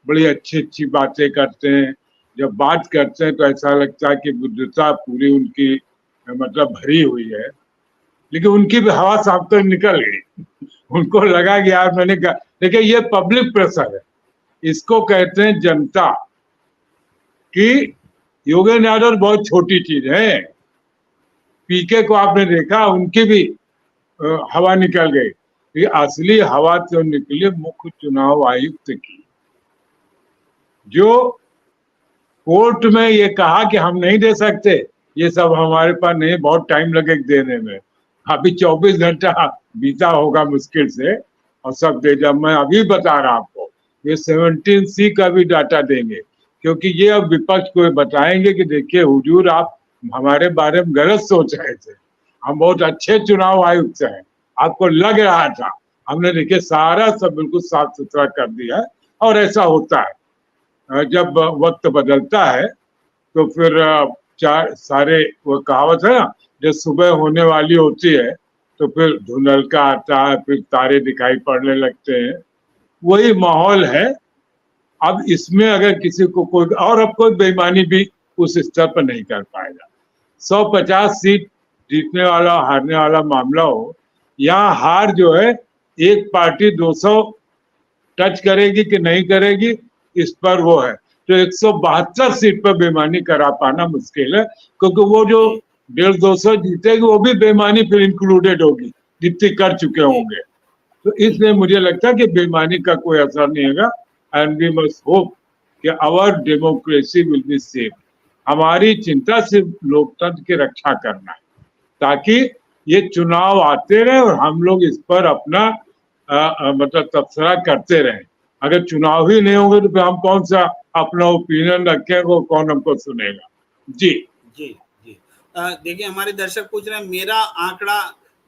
बड़ी अच्छी अच्छी बातें करते हैं। जब बात करते हैं तो ऐसा लगता है कि बुद्धिता पूरी उनकी मतलब भरी हुई है, लेकिन उनकी भी हवा साफ तो निकल गई। उनको लगा कि यार मैंने कहा, देखिए ये पब्लिक प्रेशर है, इसको कहते हैं जनता की। योगेंद्र यादव बहुत छोटी चीज है, पीके को आपने देखा, उनकी भी हवा निकल गई। ये असली हवा तो निकली मुख्य चुनाव आयुक्त की, जो कोर्ट में ये कहा कि हम नहीं दे सकते, ये सब हमारे पास नहीं, बहुत टाइम लगेगा देने में, अभी 24 घंटा बीता होगा मुश्किल से, और सब दे। जब मैं अभी बता रहा आपको, ये 17C का भी डाटा देंगे, क्योंकि ये अब विपक्ष को बताएंगे कि देखिए हुजूर, आप हमारे बारे में गलत सोच रहे थे, हम बहुत अच्छे चुनाव आयुक्त हैं, आपको लग रहा था, हमने देखिए सारा सब बिल्कुल साफ सुथरा कर दिया है। और ऐसा होता है, जब वक्त बदलता है तो फिर चार सारे, वो कहावत है ना, जब सुबह होने वाली होती है तो फिर धुंधलका आता है, फिर तारे दिखाई पड़ने लगते हैं, वही माहौल है। अब इसमें अगर किसी को कोई, और अब कोई बेईमानी भी उस स्तर पर नहीं कर पाएगा। 150 सीट जीतने वाला हारने वाला मामला हो, यहाँ हार जो है एक पार्टी 200 टच करेगी कि नहीं करेगी, इस पर वो है। तो 172 सीट पर बेईमानी करा पाना मुश्किल है, क्योंकि वो जो 150-200 जीतेगी वो भी बेईमानी फिर इंक्लूडेड होगी जितनी कर चुके होंगे। तो इसलिए मुझे लगता है कि बेईमानी का कोई असर नहीं होगा, एंड वी मस्ट होप कि our democracy will be safe. हमारी चिंता सिर्फ लोकतंत्र की रक्षा करना है, ताकि ये चुनाव आते रहे और हम लोग इस पर अपना मतलब तबसरा करते रहें। अगर चुनाव ही नहीं होंगे तो फिर हम कौन सा अपना ओपिनियन रखेंगे, कौन हमको सुनेगा। जी जी जी। देखिए, हमारे दर्शक पूछ रहे हैं मेरा आंकड़ा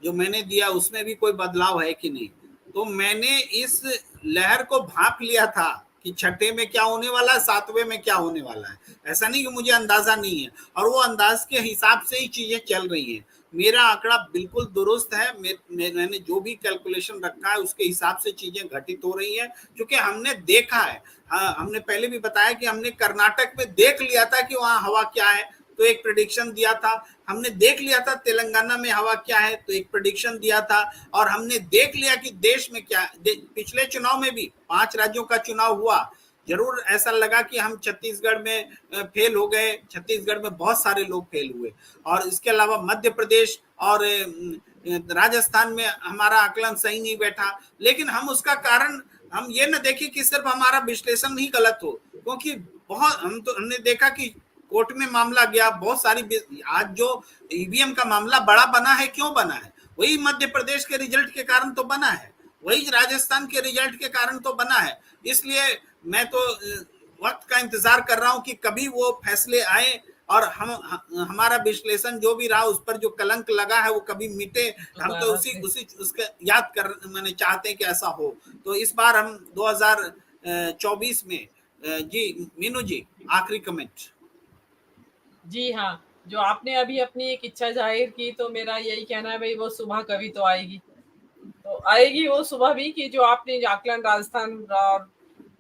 जो मैंने दिया उसमें भी कोई बदलाव है कि नहीं। तो मैंने इस लहर को भांप लिया था कि छठे में क्या होने वाला है, सातवें में क्या होने वाला है। ऐसा नहीं कि मुझे अंदाजा नहीं है, और वो अंदाज के हिसाब से ही चीजें चल रही हैं। मेरा आंकड़ा बिल्कुल दुरुस्त है, मैंने जो भी कैलकुलेशन रखा है उसके हिसाब से चीजें घटित हो रही हैं, क्योंकि हमने देखा है। हमने पहले भी बताया कि हमने कर्नाटक में देख लिया था कि वहां हवा क्या है, तो एक प्रेडिक्शन दिया था। हमने देख लिया था तेलंगाना में हवा क्या है, तो एक प्रेडिक्शन दिया था। और हमने देख लिया कि देश में क्या, पिछले चुनाव में भी 5 राज्यों का चुनाव हुआ, जरूर ऐसा लगा कि हम छत्तीसगढ़ में फेल हो गए, छत्तीसगढ़ में बहुत सारे लोग फेल हुए, और इसके अलावा मध्य प्रदेश और राजस्थान में हमारा आकलन सही नहीं बैठा। लेकिन हम उसका कारण हम ये न देखें कि सिर्फ हमारा विश्लेषण ही गलत हो, क्योंकि बहुत हमने देखा कि कोर्ट में मामला गया, बहुत सारी, आज जो ईवीएम का मामला बड़ा बना है, क्यों बना है? वही मध्य प्रदेश के रिजल्ट के कारण तो बना है, वही राजस्थान के रिजल्ट के कारण तो बना है। इसलिए मैं तो वक्त का इंतजार कर रहा हूं कि कभी वो फैसले आए और हमारा विश्लेषण जो भी रहा उस पर जो कलंक लगा है वो कभी मिटे। हम तो उसके याद कर मैंने चाहते हैं कि ऐसा हो। तो इस बार हम 2024 में जी मीनू जी, आखिरी कमेंट। जी हाँ, जो आपने अभी अपनी एक इच्छा जाहिर की, तो मेरा यही कहना है भाई, वो सुबह कभी तो आएगी। तो आएगी वो सुबह भी कि जो आपने आकलन राजस्थान और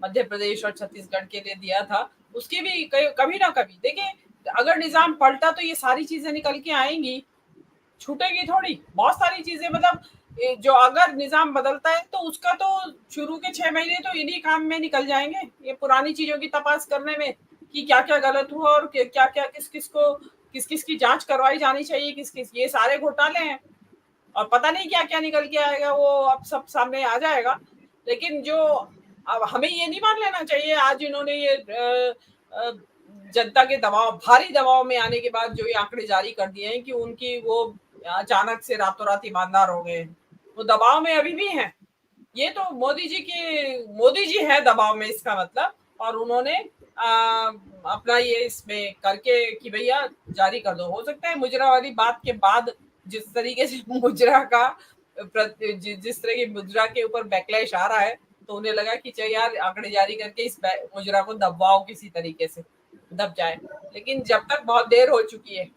मध्य प्रदेश और छत्तीसगढ़ के लिए दिया था, उसकी भी कभी ना कभी, देखिए अगर निजाम पलटा तो ये सारी चीजें निकल के आएंगी, छूटेगी थोड़ी। बहुत सारी चीजें, मतलब जो अगर निजाम बदलता है तो उसका तो शुरू के 6 महीने तो इन्हीं काम में निकल जाएंगे, ये पुरानी चीजों की तपास करने में कि क्या क्या गलत हुआ और क्या क्या किस किस की जांच करवाई जानी चाहिए, किस किस, ये सारे घोटाले हैं और पता नहीं क्या क्या निकल के आएगा, वो अब सब सामने आ जाएगा। लेकिन जो अब हमें ये नहीं मान लेना चाहिए, आज इन्होंने ये जनता के दबाव, भारी दबाव में आने के बाद जो ये आंकड़े जारी कर दिए हैं कि उनकी वो अचानक से रातों रात ईमानदार हो गए, वो दबाव में अभी भी हैं। ये तो मोदी जी है दबाव में, इसका मतलब। और उन्होंने अपना ये इसमें करके कि भैया जारी कर दो। हो सकता है मुजरा वाली बात के बाद जिस तरीके से मुजरा का जिस तरह की मुजरा के ऊपर बैकलैश आ रहा है, तो उन्हें लगा कि चल यार आंकड़े जारी करके इस मुजरा को दबाओ, किसी तरीके से दब जाए। लेकिन जब तक बहुत देर हो चुकी है,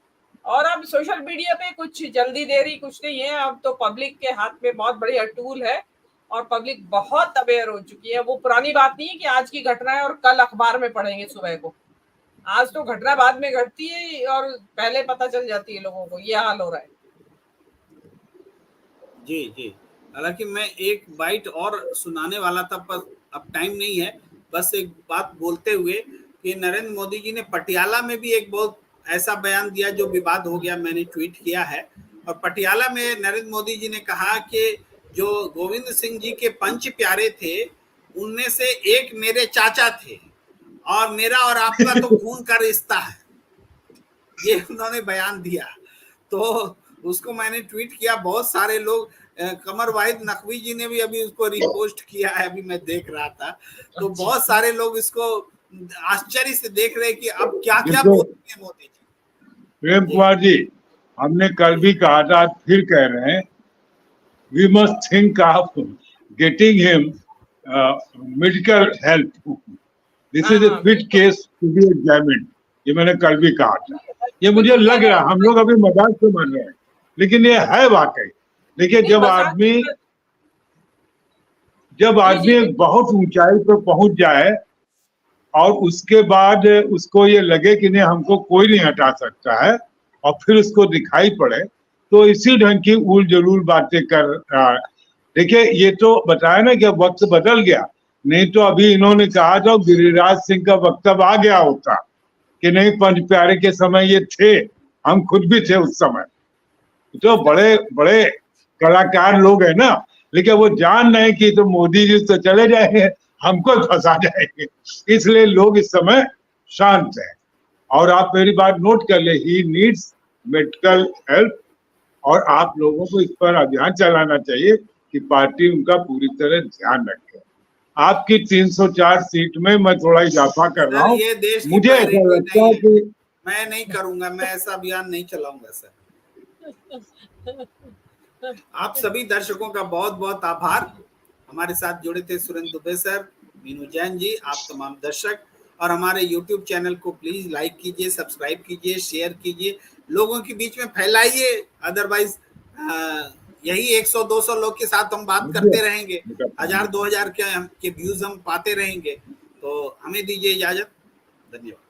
और अब सोशल मीडिया पे कुछ जल्दी देरी कुछ नहीं है, अब तो पब्लिक के हाथ में बहुत बढ़िया टूल है और पब्लिक बहुत अवेयर हो चुकी है। वो पुरानी बात नहीं है कि आज की घटना है और कल अखबार में पढ़ेंगे सुबह को। आज तो घटना बाद में घटती है और पहले पता चल जाती है लोगों को, ये हाल हो रहा है। जी जी, हालांकि मैं एक बाइट और सुनाने वाला था पर अब टाइम नहीं है। बस एक बात बोलते हुए कि नरेंद्र मोदी जी ने पटियाला में भी एक बहुत ऐसा बयान दिया जो विवाद हो गया, मैंने ट्वीट किया है। और पटियाला में नरेंद्र मोदी जी ने कहा कि जो गोविंद सिंह जी के पंच प्यारे थे उनमें से एक मेरे चाचा थे और मेरा और आपका तो खून का रिश्ता है, ये उन्होंने बयान दिया। तो उसको मैंने ट्वीट किया, बहुत सारे लोग, कमर वाहिद नकवी जी ने भी अभी उसको रिपोस्ट किया है, अभी मैं देख रहा था। तो बहुत सारे लोग इसको आश्चर्य से देख रहे हैं कि अब क्या क्या बोलते हैं मोदी जी। प्रेम कुमार जी, हमने कल भी कहा था, फिर कह रहे हैं, we must think of getting him medical help. This is a fit case to be examined. ये मैंने कल भी कहा था। ये मुझे लग रहा है, हम लोग अभी मजाक से मान रहे हैं, लेकिन ये है वाकई। देखिए, जब आदमी एक बहुत ऊंचाई पर पहुंच जाए और उसके बाद उसको ये लगे कि नहीं हमको कोई नहीं हटा सकता है, और फिर उसको दिखाई पड़े, तो इसी ढंग की उल जलूल बातें कर रहा है। देखिए, ये तो बताया ना कि वक्त बदल गया, नहीं तो अभी इन्होंने कहा था गिरिराज सिंह का वक्तव्य आ गया होता कि नहीं, पंच प्यारे के समय ये थे, हम खुद भी थे उस समय। तो बड़े बड़े कलाकार लोग हैं ना, लेकिन वो जान रहे कि तो मोदी जी तो चले जाएंगे, हमको फंसा जाएंगे, इसलिए लोग इस समय शांत हैं। और आप मेरी बात नोट कर ले, ही नीड्स मेडिकल हेल्प, और आप लोगों को इस पर अभियान चलाना चाहिए कि पार्टी उनका पूरी तरह ध्यान रखे। आपकी 304 सीट में मैं थोड़ा इजाफा कर रहा हूँ, मुझे ऐसा लगता है कि मैं नहीं करूंगा, मैं ऐसा अभियान नहीं चलाऊंगा सर। आप सभी दर्शकों का बहुत बहुत आभार। हमारे साथ जुड़े थे सुरेंद्र दुबे सर, मीनू जैन जी, आप तमाम दर्शक, और हमारे YouTube चैनल को प्लीज लाइक कीजिए, सब्सक्राइब कीजिए, शेयर कीजिए, लोगों के बीच में फैलाइए। अदरवाइज यही 100-200 लोग के साथ हम बात करते रहेंगे, 1000-2000 के व्यूज हम पाते रहेंगे। तो हमें दीजिए इजाजत, धन्यवाद।